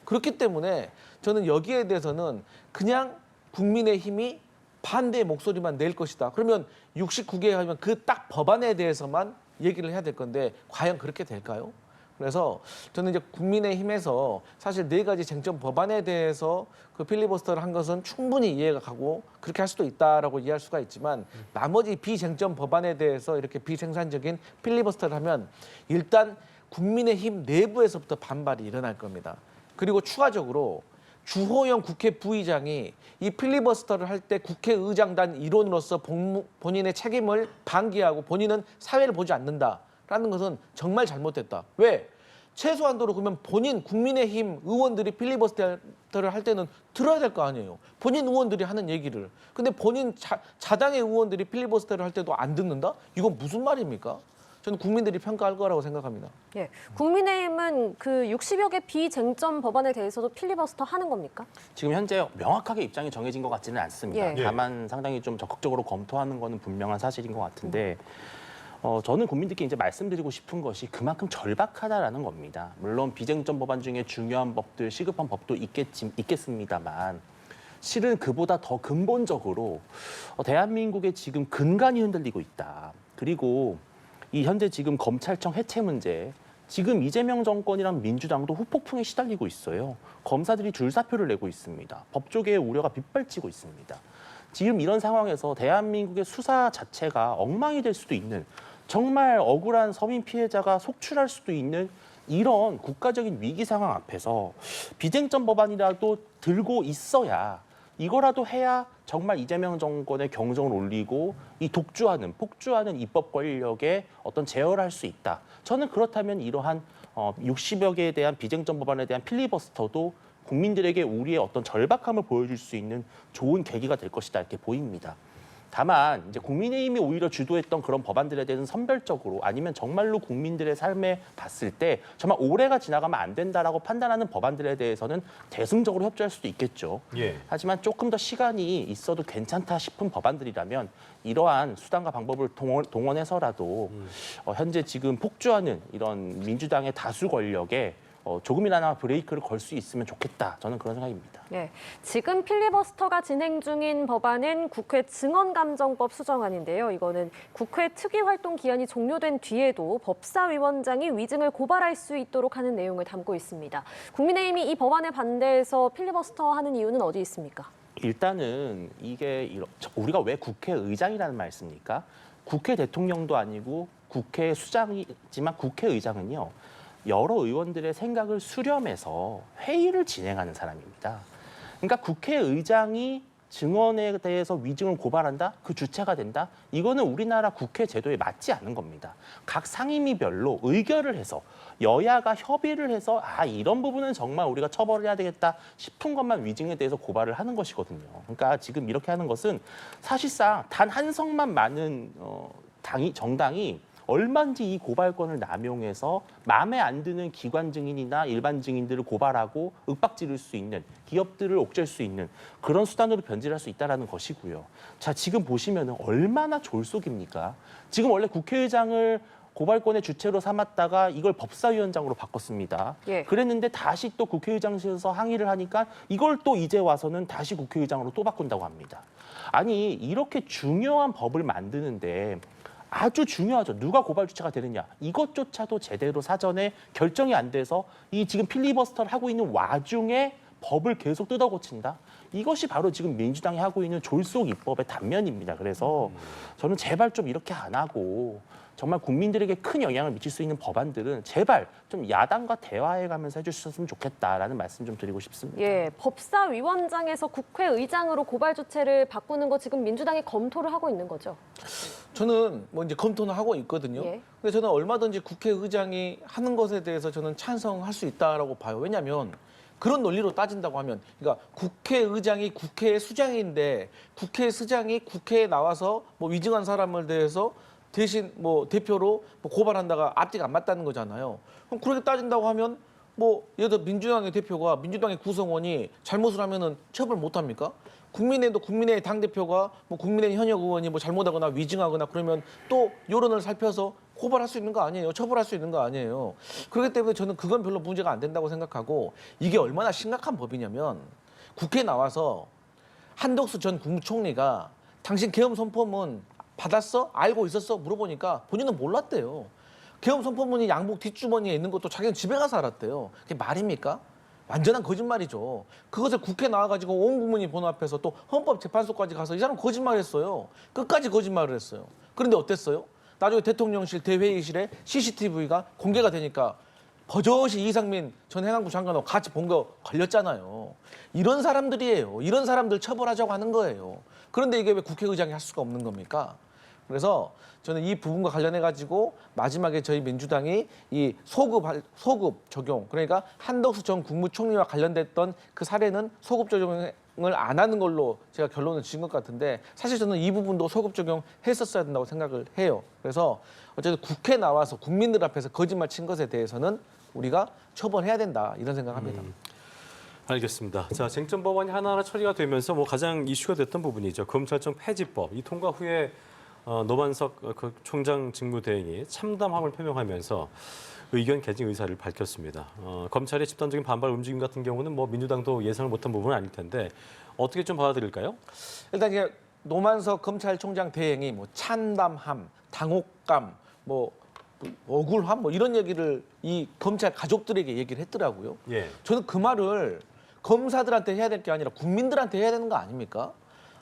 그렇기 때문에 저는 여기에 대해서는 그냥 국민의힘이 반대의 목소리만 낼 것이다. 그러면 69개 하면 그 딱 법안에 대해서만 얘기를 해야 될 건데 과연 그렇게 될까요? 그래서 저는 이제 국민의힘에서 사실 4가지 쟁점 법안에 대해서 그 필리버스터를 한 것은 충분히 이해가 가고 그렇게 할 수도 있다라고 이해할 수가 있지만 나머지 비쟁점 법안에 대해서 이렇게 비생산적인 필리버스터를 하면 일단 국민의힘 내부에서부터 반발이 일어날 겁니다. 그리고 추가적으로 주호영 국회 부의장이 이 필리버스터를 할 때 국회의장단 일원으로서 본인의 책임을 방기하고 본인은 사회를 보지 않는다라는 것은 정말 잘못됐다. 왜? 최소한도로 그러면 본인 국민의힘 의원들이 필리버스터를 할 때는 들어야 될 거 아니에요. 본인 의원들이 하는 얘기를. 근데 본인 자당의 의원들이 필리버스터를 할 때도 안 듣는다? 이건 무슨 말입니까? 저는 국민들이 평가할 거라고 생각합니다. 예, 국민의힘은 그 60여 개 비쟁점 법안에 대해서도 필리버스터 하는 겁니까? 지금 현재 명확하게 입장이 정해진 것 같지는 않습니다. 예. 다만 상당히 좀 적극적으로 검토하는 것은 분명한 사실인 것 같은데 저는 국민들께 이제 말씀드리고 싶은 것이 그만큼 절박하다라는 겁니다. 물론 비쟁점 법안 중에 중요한 법들, 시급한 법도 있겠습니다만 실은 그보다 더 근본적으로 대한민국의 지금 근간이 흔들리고 있다. 그리고 이 현재 지금 검찰청 해체 문제, 지금 이재명 정권이랑 민주당도 후폭풍에 시달리고 있어요. 검사들이 줄사표를 내고 있습니다. 법조계의 우려가 빗발치고 있습니다. 지금 이런 상황에서 대한민국의 수사 자체가 엉망이 될 수도 있는, 정말 억울한 서민 피해자가 속출할 수도 있는 이런 국가적인 위기 상황 앞에서 비쟁점 법안이라도 들고 있어야, 이거라도 해야 정말 이재명 정권의 경정을 올리고 이 폭주하는 입법 권력에 어떤 제어를 할 수 있다. 저는 그렇다면 이러한 60여 개에 대한 비쟁점 법안에 대한 필리버스터도 국민들에게 우리의 어떤 절박함을 보여줄 수 있는 좋은 계기가 될 것이다 이렇게 보입니다. 다만 이제 국민의힘이 오히려 주도했던 그런 법안들에 대해서는 선별적으로 아니면 정말로 국민들의 삶에 봤을 때 정말 올해가 지나가면 안 된다라고 판단하는 법안들에 대해서는 대승적으로 협조할 수도 있겠죠. 예. 하지만 조금 더 시간이 있어도 괜찮다 싶은 법안들이라면 이러한 수단과 방법을 동원해서라도 현재 지금 폭주하는 이런 민주당의 다수 권력에 조금이나마 브레이크를 걸 수 있으면 좋겠다. 저는 그런 생각입니다. 네, 지금 필리버스터가 진행 중인 법안은 국회 증언감정법 수정안인데요. 이거는 국회 특위활동 기한이 종료된 뒤에도 법사위원장이 위증을 고발할 수 있도록 하는 내용을 담고 있습니다. 국민의힘이 이 법안에 반대해서 필리버스터 하는 이유는 어디 있습니까? 일단은 이게 우리가 왜 국회의장이라는 말 씁니까? 국회 대통령도 아니고 국회 수장이지만 국회의장은요. 여러 의원들의 생각을 수렴해서 회의를 진행하는 사람입니다. 그러니까 국회의장이 증언에 대해서 위증을 고발한다? 그 주체가 된다? 이거는 우리나라 국회 제도에 맞지 않는 겁니다. 각 상임위별로 의결을 해서 여야가 협의를 해서 이런 부분은 정말 우리가 처벌을 해야 되겠다 싶은 것만 위증에 대해서 고발을 하는 것이거든요. 그러니까 지금 이렇게 하는 것은 사실상 단 한 석만 많은 정당이 얼마든지 이 고발권을 남용해서 마음에 안 드는 기관 증인이나 일반 증인들을 고발하고 윽박지를 수 있는, 기업들을 옥죄할 수 있는 그런 수단으로 변질할 수 있다는 것이고요. 자, 지금 보시면 얼마나 졸속입니까? 지금 원래 국회의장을 고발권의 주체로 삼았다가 이걸 법사위원장으로 바꿨습니다. 예. 그랬는데 다시 또 국회의장실에서 항의를 하니까 이걸 또 이제 와서는 다시 국회의장으로 또 바꾼다고 합니다. 아니, 이렇게 중요한 법을 만드는데 아주 중요하죠. 누가 고발 주체가 되느냐. 이것조차도 제대로 사전에 결정이 안 돼서 이 지금 필리버스터를 하고 있는 와중에 법을 계속 뜯어고친다. 이것이 바로 지금 민주당이 하고 있는 졸속 입법의 단면입니다. 그래서 저는 제발 좀 이렇게 안 하고 정말 국민들에게 큰 영향을 미칠 수 있는 법안들은 제발 좀 야당과 대화해가면서 해주셨으면 좋겠다라는 말씀 좀 드리고 싶습니다. 예, 법사위원장에서 국회의장으로 고발 주체를 바꾸는 거 지금 민주당이 검토를 하고 있는 거죠? 저는 뭐 이제 검토는 하고 있거든요. 예. 근데 저는 얼마든지 국회의장이 하는 것에 대해서 저는 찬성할 수 있다라고 봐요. 왜냐하면 그런 논리로 따진다고 하면, 그러니까 국회의장이 국회의 수장인데 국회의장이 국회에 나와서 뭐 위증한 사람을 대해서 대신 뭐 대표로 뭐 고발한다가 앞뒤가 안 맞다는 거잖아요. 그럼 그렇게 따진다고 하면 뭐 예를 들어 민주당의 대표가 민주당의 구성원이 잘못을 하면은 처벌 못 합니까? 국민의힘도 국민의 당 대표가 뭐 국민의 현역 의원이 뭐 잘못하거나 위증하거나 그러면 또 여론을 살펴서 고발할 수 있는 거 아니에요? 처벌할 수 있는 거 아니에요? 그렇기 때문에 저는 그건 별로 문제가 안 된다고 생각하고, 이게 얼마나 심각한 법이냐면 국회에 나와서 한덕수 전 국무총리가 당신 계엄 선포문 받았어? 알고 있었어? 물어보니까 본인은 몰랐대요. 계엄 선포문이 양복 뒷주머니에 있는 것도 자기는 집에 가서 알았대요. 그게 말입니까? 완전한 거짓말이죠. 그것을 국회 나와가지고 온 국민이 보는 앞에서 또 헌법재판소까지 가서 이 사람 거짓말했어요. 끝까지 거짓말을 했어요. 그런데 어땠어요? 나중에 대통령실 대회의실에 CCTV가 공개가 되니까 버젓이 이상민 전 행안부 장관하고 같이 본 거 걸렸잖아요. 이런 사람들이에요. 이런 사람들 처벌하자고 하는 거예요. 그런데 이게 왜 국회의장이 할 수가 없는 겁니까? 그래서 저는 이 부분과 관련해 가지고 마지막에 저희 민주당이 이 소급 적용, 그러니까 한덕수 전 국무총리와 관련됐던 그 사례는 소급 적용을 안 하는 걸로 제가 결론을 지은 것 같은데, 사실 저는 이 부분도 소급 적용했었어야 된다고 생각을 해요. 그래서 어쨌든 국회 나와서 국민들 앞에서 거짓말 친 것에 대해서는 우리가 처벌해야 된다, 이런 생각합니다. 알겠습니다. 자, 쟁점 법안이 하나하나 처리가 되면서 뭐 가장 이슈가 됐던 부분이죠. 검찰청 폐지법. 이 통과 후에 노만석 그 총장 직무대행이 참담함을 표명하면서 의견 개진 의사를 밝혔습니다. 검찰의 집단적인 반발 움직임 같은 경우는 뭐 민주당도 예상을 못한 부분은 아닐 텐데 어떻게 좀 받아들일까요? 일단 이게 노만석 검찰총장 대행이 뭐 참담함, 당혹감, 뭐 억울함, 뭐 이런 얘기를 이 검찰 가족들에게 얘기를 했더라고요. 예. 저는 그 말을 검사들한테 해야 될 게 아니라 국민들한테 해야 되는 거 아닙니까?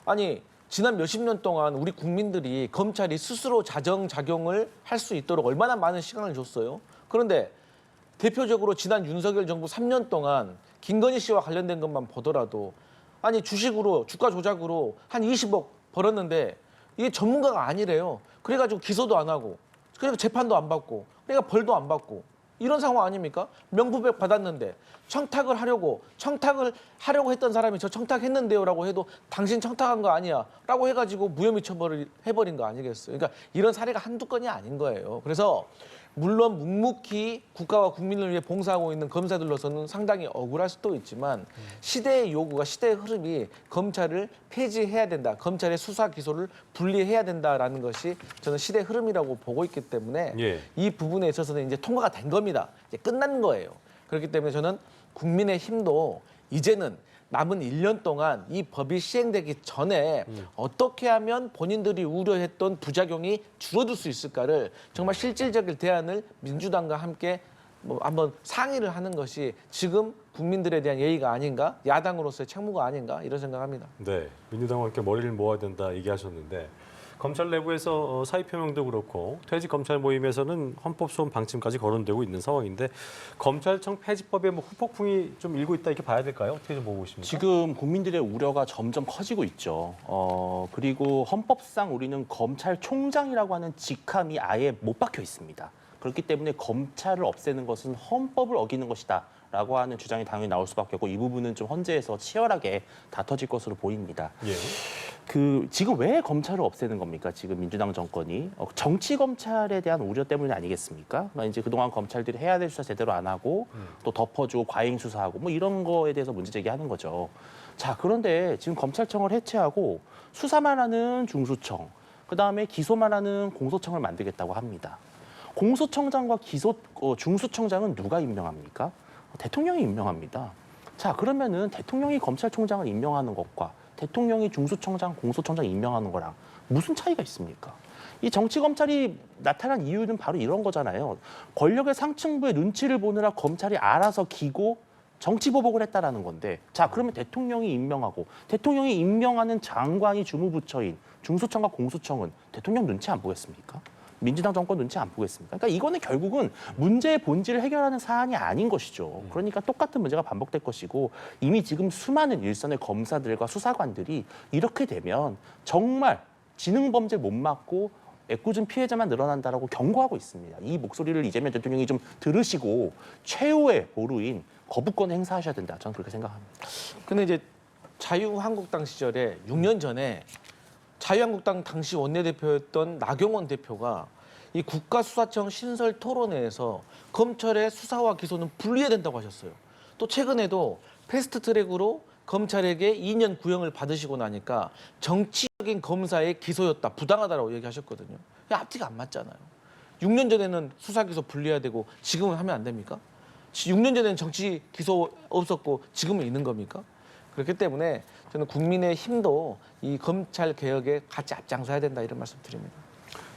아니, 지난 몇십 년 동안 우리 국민들이 검찰이 스스로 자정작용을 할 수 있도록 얼마나 많은 시간을 줬어요. 그런데 대표적으로 지난 윤석열 정부 3년 동안 김건희 씨와 관련된 것만 보더라도 아니 주식으로, 주가 조작으로 한 20억 벌었는데 이게 전문가가 아니래요. 그래가지고 기소도 안 하고, 그러니까 재판도 안 받고, 그러니까 벌도 안 받고, 이런 상황 아닙니까? 명부백 받았는데 청탁을 하려고 했던 사람이 저 청탁했는데요라고 해도 당신 청탁한 거 아니야 라고 해가지고 무혐의 처벌을 해버린 거 아니겠어요? 그러니까 이런 사례가 한두 건이 아닌 거예요. 그래서 물론 묵묵히 국가와 국민을 위해 봉사하고 있는 검사들로서는 상당히 억울할 수도 있지만 시대의 요구가, 시대의 흐름이 검찰을 폐지해야 된다, 검찰의 수사 기소를 분리해야 된다라는 것이 저는 시대의 흐름이라고 보고 있기 때문에 예. 이 부분에 있어서는 이제 통과가 된 겁니다. 이제 끝난 거예요. 그렇기 때문에 저는 국민의힘도 이제는 남은 1년 동안 이 법이 시행되기 전에 어떻게 하면 본인들이 우려했던 부작용이 줄어들 수 있을까를 정말 실질적인 대안을 민주당과 함께 뭐 한번 상의를 하는 것이 지금 국민들에 대한 예의가 아닌가, 야당으로서의 책무가 아닌가, 이런 생각합니다. 네, 민주당과 함께 머리를 모아야 된다 얘기하셨는데 검찰 내부에서 사의 표명도 그렇고 퇴직 검찰 모임에서는 헌법소원 방침까지 거론되고 있는 상황인데 검찰청 폐지법에 뭐 후폭풍이 좀 일고 있다 이렇게 봐야 될까요? 어떻게 좀 보고 계십니까? 지금 국민들의 우려가 점점 커지고 있죠. 그리고 헌법상 우리는 검찰총장이라고 하는 직함이 아예 못 박혀 있습니다. 그렇기 때문에 검찰을 없애는 것은 헌법을 어기는 것이다 라고 하는 주장이 당연히 나올 수밖에 없고, 이 부분은 좀 헌재에서 치열하게 다퉈질 것으로 보입니다. 예. 지금 왜 검찰을 없애는 겁니까? 지금 민주당 정권이 정치 검찰에 대한 우려 때문이 아니겠습니까? 그러니까 이제 그동안 검찰들이 해야 될 수사 제대로 안 하고 또 덮어주고 과잉 수사하고 뭐 이런 거에 대해서 문제 제기하는 거죠. 자, 그런데 지금 검찰청을 해체하고 수사만 하는 중수청, 그다음에 기소만 하는 공소청을 만들겠다고 합니다. 공소청장과 중수청장은 누가 임명합니까? 대통령이 임명합니다. 자, 그러면은 대통령이 검찰총장을 임명하는 것과 대통령이 중수청장, 공소청장 임명하는 거랑 무슨 차이가 있습니까? 이 정치검찰이 나타난 이유는 바로 이런 거잖아요. 권력의 상층부의 눈치를 보느라 검찰이 알아서 기고 정치 보복을 했다라는 건데, 자 그러면 대통령이 임명하고 대통령이 임명하는 장관이 주무부처인 중수청과 공수청은 대통령 눈치 안 보겠습니까? 민주당 정권 눈치 안 보겠습니까? 그러니까 이거는 결국은 문제의 본질을 해결하는 사안이 아닌 것이죠. 그러니까 똑같은 문제가 반복될 것이고, 이미 지금 수많은 일선의 검사들과 수사관들이 이렇게 되면 정말 지능범죄 못 막고 애꿎은 피해자만 늘어난다라고 경고하고 있습니다. 이 목소리를 이재명 대통령이 좀 들으시고 최후의 보루인 거부권을 행사하셔야 된다. 저는 그렇게 생각합니다. 근데 이제 자유한국당 시절에 6년 전에 자유한국당 당시 원내대표였던 나경원 대표가 이 국가수사청 신설 토론회에서 검찰의 수사와 기소는 분리해야 된다고 하셨어요. 또 최근에도 패스트트랙으로 검찰에게 2년 구형을 받으시고 나니까 정치적인 검사의 기소였다, 부당하다라고 얘기하셨거든요. 앞뒤가 안 맞잖아요. 6년 전에는 수사 기소 분리해야 되고 지금은 하면 안 됩니까? 6년 전에는 정치 기소 없었고 지금은 있는 겁니까? 그렇기 때문에 저는 국민의힘도 이 검찰 개혁에 같이 앞장서야 된다, 이런 말씀 드립니다.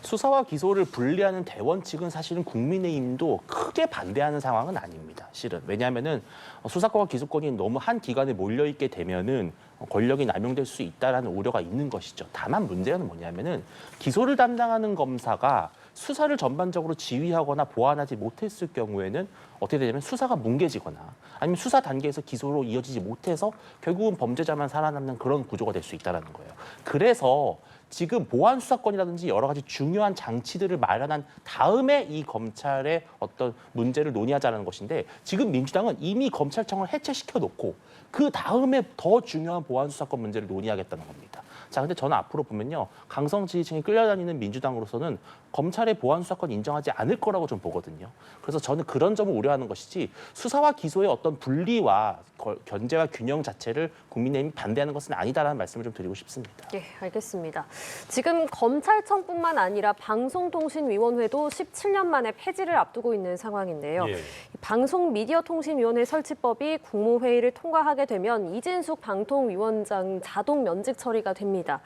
수사와 기소를 분리하는 대원칙은 사실은 국민의힘도 크게 반대하는 상황은 아닙니다. 실은. 왜냐하면은 수사권과 기소권이 너무 한 기관에 몰려있게 되면은 권력이 남용될 수 있다라는 우려가 있는 것이죠. 다만 문제는 뭐냐면은 기소를 담당하는 검사가 수사를 전반적으로 지휘하거나 보완하지 못했을 경우에는 어떻게 되냐면 수사가 뭉개지거나 아니면 수사 단계에서 기소로 이어지지 못해서 결국은 범죄자만 살아남는 그런 구조가 될 수 있다는 거예요. 그래서 지금 보안 수사권이라든지 여러 가지 중요한 장치들을 마련한 다음에 이 검찰의 어떤 문제를 논의하자는 것인데, 지금 민주당은 이미 검찰청을 해체시켜 놓고 그 다음에 더 중요한 보안 수사권 문제를 논의하겠다는 겁니다. 자, 근데 저는 앞으로 보면요, 강성 지지층이 끌려다니는 민주당으로서는 검찰의 보안 수사권 인정하지 않을 거라고 좀 보거든요. 그래서 저는 그런 점을 우려하는 것이지, 수사와 기소의 어떤 분리와 견제와 균형 자체를 국민의힘이 반대하는 것은 아니다라는 말씀을 좀 드리고 싶습니다. 예, 알겠습니다. 지금 검찰청뿐만 아니라 방송통신위원회도 17년 만에 폐지를 앞두고 있는 상황인데요. 예. 방송미디어통신위원회 설치법이 국무회의를 통과하게 되면 이진숙 방통위원장 자동 면직 처리가 됩니다.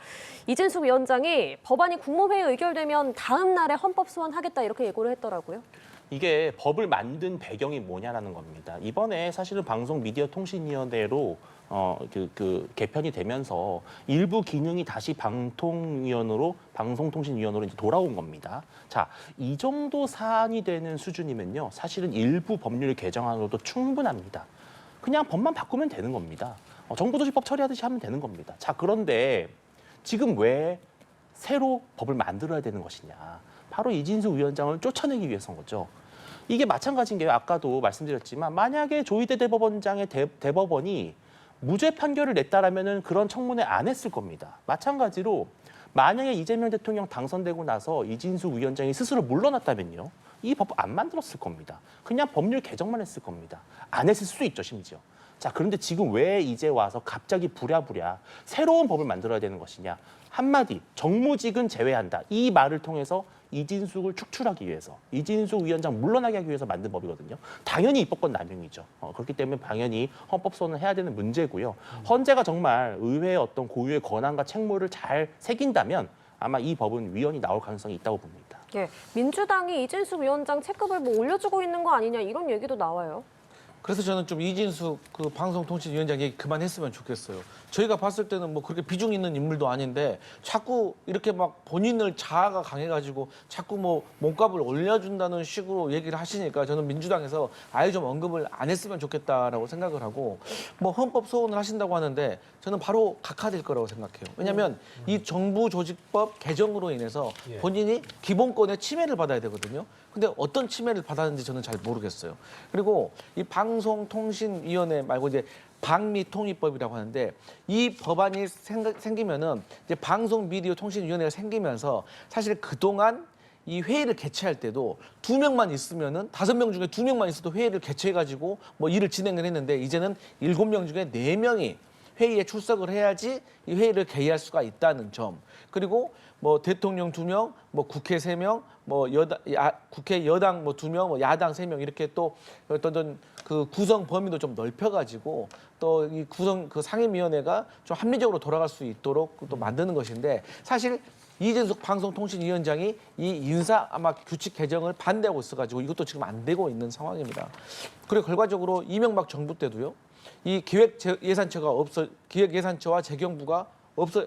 이진숙 위원장이 법안이 국무회의에 의결되면 다음 날에 헌법 소원하겠다, 이렇게 예고를 했더라고요. 이게 법을 만든 배경이 뭐냐라는 겁니다. 이번에 사실은 방송미디어통신위원회로 개편이 되면서 일부 기능이 다시 방송통신위원회로 이제 돌아온 겁니다. 자, 이 정도 사안이 되는 수준이면요, 사실은 일부 법률 개정안으로도 충분합니다. 그냥 법만 바꾸면 되는 겁니다. 정부도시법 처리하듯이 하면 되는 겁니다. 자, 그런데 지금 왜 새로 법을 만들어야 되는 것이냐? 바로 이진숙 위원장을 쫓아내기 위해서인 거죠. 이게 마찬가지인 게 아까도 말씀드렸지만, 만약에 조희대 대법원장의 대법원이 무죄 판결을 냈다라면은 그런 청문회 안 했을 겁니다. 마찬가지로 만약에 이재명 대통령 당선되고 나서 이진숙 위원장이 스스로 물러났다면요, 이 법 안 만들었을 겁니다. 그냥 법률 개정만 했을 겁니다. 안 했을 수도 있죠, 심지어. 자, 그런데 지금 왜 이제 와서 갑자기 부랴부랴 새로운 법을 만들어야 되는 것이냐? 한마디, 정무직은 제외한다. 이 말을 통해서 이진숙을 축출하기 위해서, 이진숙 위원장 물러나게 하기 위해서 만든 법이거든요. 당연히 입법권 남용이죠. 그렇기 때문에 당연히 헌법 소원을 해야 되는 문제고요. 헌재가 정말 의회의 어떤 고유의 권한과 책무를 잘 새긴다면 아마 이 법은 위헌이 나올 가능성이 있다고 봅니다. 예, 민주당이 이진숙 위원장 체급을 올려주고 있는 거 아니냐, 이런 얘기도 나와요. 그래서 저는 좀 이진숙 방송통신위원장 얘기 그만했으면 좋겠어요. 저희가 봤을 때는 뭐 그렇게 비중 있는 인물도 아닌데 자꾸 이렇게 막 본인을 자아가 강해가지고 자꾸 뭐 몸값을 올려준다는 식으로 얘기를 하시니까 저는 민주당에서 아예 좀 언급을 안 했으면 좋겠다라고 생각을 하고, 뭐 헌법 소원을 하신다고 하는데 저는 바로 각하될 거라고 생각해요. 왜냐하면 이 정부조직법 개정으로 인해서 본인이 기본권의 침해를 받아야 되거든요. 근데 어떤 침해를 받았는지 저는 잘 모르겠어요. 그리고 이 방송통신위원회 말고 이제 방미통일법이라고 하는데, 이 법안이 생기면은 이제 방송미디어통신위원회가 생기면서 사실 그동안 이 회의를 개최할 때도 2명만 있으면은 5명 중에 2명만 있어도 회의를 개최해가지고 뭐 일을 진행을 했는데, 이제는 7명 중에 4명이 회의에 출석을 해야지 이 회의를 개의할 수가 있다는 점. 그리고 뭐 대통령 2명, 뭐 국회 3명, 뭐 국회 여당 뭐 2명, 뭐 야당 3명, 이렇게 또 어떤 그 구성 범위도 좀 넓혀가지고 또 이 구성 그 상임위원회가 좀 합리적으로 돌아갈 수 있도록 또 만드는 것인데, 사실 이진숙 방송통신위원장이 이 인사 아마 규칙 개정을 반대하고 있어가지고 이것도 지금 안 되고 있는 상황입니다. 그리고 결과적으로 이명박 정부 때도요. 이 기획예산처와 재경부가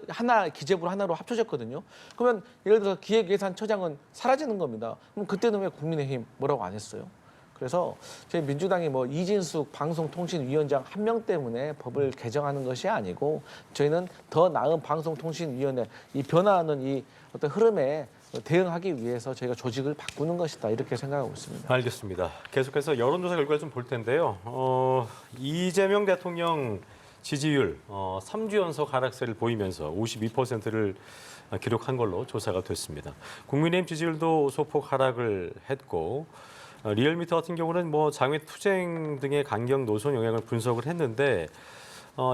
하나 기재부 하나로 합쳐졌거든요. 그러면 예를 들어서 기획예산처장은 사라지는 겁니다. 그럼 그때는 왜 국민의힘 뭐라고 안 했어요? 그래서 저희 민주당이 뭐 이진숙 방송통신위원장 한 명 때문에 법을 개정하는 것이 아니고 저희는 더 나은 방송통신위원회 이 변화하는 이 어떤 흐름에 대응하기 위해서 저희가 조직을 바꾸는 것이다 이렇게 생각하고 있습니다. 알겠습니다. 계속해서 여론조사 결과를 좀 볼 텐데요. 이재명 대통령 지지율 3주 연속 하락세를 보이면서 52%를 기록한 걸로 조사가 됐습니다. 국민의힘 지지율도 소폭 하락을 했고 리얼미터 같은 경우는 뭐 장외 투쟁 등의 강경 노선 영향을 분석을 했는데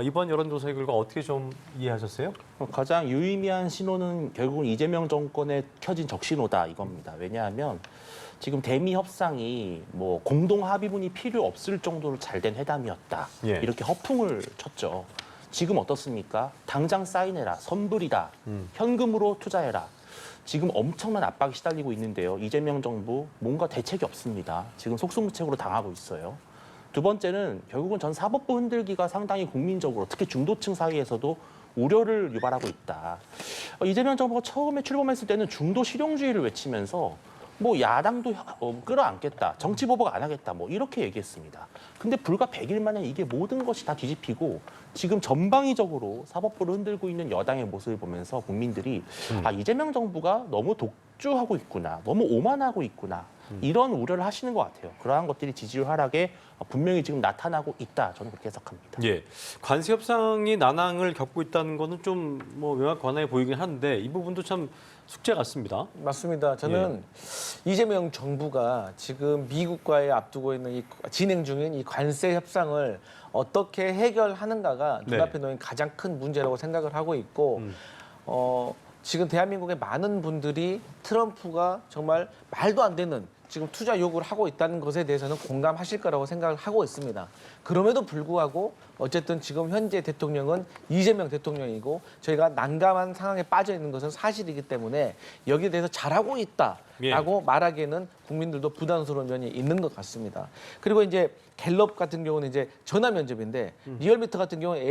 이번 여론조사 결과 어떻게 좀 이해하셨어요? 가장 유의미한 신호는 결국은 이재명 정권에 켜진 적신호다 이겁니다. 왜냐하면 지금 대미 협상이 뭐 공동 합의문이 필요 없을 정도로 잘된 회담이었다. 예. 이렇게 허풍을 쳤죠. 지금 어떻습니까? 당장 사인해라. 선불이다. 현금으로 투자해라. 지금 엄청난 압박이 시달리고 있는데요. 이재명 정부 뭔가 대책이 없습니다. 지금 속수무책으로 당하고 있어요. 두 번째는 결국은 전 사법부 흔들기가 상당히 국민적으로 특히 중도층 사이에서도 우려를 유발하고 있다. 이재명 정부가 처음에 출범했을 때는 중도 실용주의를 외치면서 뭐 야당도 끌어안겠다, 정치보복 안 하겠다, 뭐 이렇게 얘기했습니다. 근데 불과 100일 만에 이게 모든 것이 다 뒤집히고 지금 전방위적으로 사법부를 흔들고 있는 여당의 모습을 보면서 국민들이 아 이재명 정부가 너무 독주하고 있구나, 너무 오만하고 있구나 이런 우려를 하시는 것 같아요. 그러한 것들이 지지율 하락에 분명히 지금 나타나고 있다. 저는 그렇게 해석합니다. 예, 관세 협상이 난항을 겪고 있다는 거는 좀 뭐 명확관하게 보이긴 한데 이 부분도 참 숙제 같습니다. 맞습니다. 저는 이재명 정부가 지금 미국과의 앞두고 있는 이 진행 중인 이 관세 협상을 어떻게 해결하는가가 눈앞에 놓인 가장 큰 문제라고 생각을 하고 있고 지금 대한민국의 많은 분들이 트럼프가 정말 말도 안 되는 지금 투자 요구를 하고 있다는 것에 대해서는 공감하실 거라고 생각을 하고 있습니다. 그럼에도 불구하고 어쨌든 지금 현재 대통령은 이재명 대통령이고 저희가 난감한 상황에 빠져 있는 것은 사실이기 때문에 여기에 대해서 잘하고 있다라고 말하기에는 국민들도 부담스러운 면이 있는 것 같습니다. 그리고 이제 갤럽 같은 경우는 이제 전화 면접인데 리얼미터 같은 경우는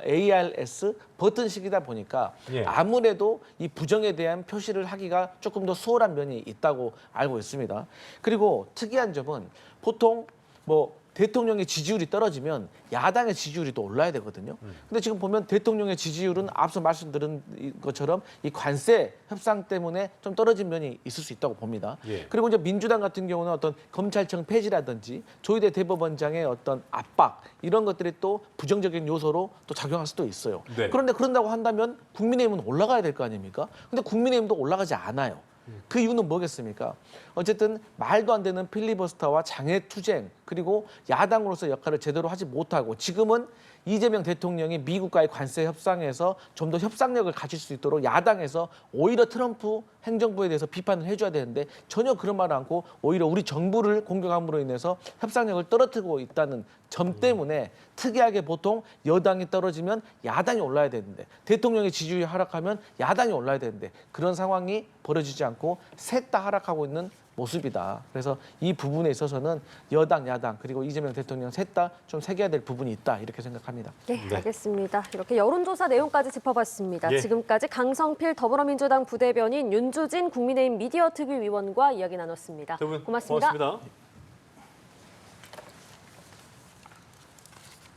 ARS 버튼식이다 보니까 아무래도 이 부정에 대한 표시를 하기가 조금 더 수월한 면이 있다고 알고 있습니다. 그리고 특이한 점은 보통 뭐 대통령의 지지율이 떨어지면 야당의 지지율이 또 올라야 되거든요. 근데 지금 보면 대통령의 지지율은 앞서 말씀드린 것처럼 이 관세 협상 때문에 좀 떨어진 면이 있을 수 있다고 봅니다. 그리고 이제 민주당 같은 경우는 어떤 검찰청 폐지라든지 조희대 대법원장의 어떤 압박 이런 것들이 또 부정적인 요소로 또 작용할 수도 있어요. 그런데 그런다고 한다면 국민의힘은 올라가야 될 거 아닙니까? 근데 국민의힘도 올라가지 않아요. 그 이유는 뭐겠습니까? 어쨌든 말도 안 되는 필리버스터와 장외투쟁 그리고 야당으로서 역할을 제대로 하지 못하고 지금은 이재명 대통령이 미국과의 관세 협상에서 좀 더 협상력을 가질 수 있도록 야당에서 오히려 트럼프 행정부에 대해서 비판을 해줘야 되는데 전혀 그런 말을 않고 오히려 우리 정부를 공격함으로 인해서 협상력을 떨어뜨리고 있다는 점 때문에 특이하게 보통 여당이 떨어지면 야당이 올라야 되는데 대통령의 지지율이 하락하면 야당이 올라야 되는데 그런 상황이 벌어지지 않고 셋 다 하락하고 있는 모습이다. 그래서 이 부분에 있어서는 여당, 야당 그리고 이재명 대통령 셋 다 좀 새겨야 될 부분이 있다 이렇게 생각합니다. 네, 알겠습니다. 이렇게 여론조사 내용까지 짚어봤습니다. 예. 지금까지 강성필 더불어민주당 부대변인 윤주진 국민의힘 미디어특위위원과 이야기 나눴습니다. 두 분 고맙습니다. 고맙습니다.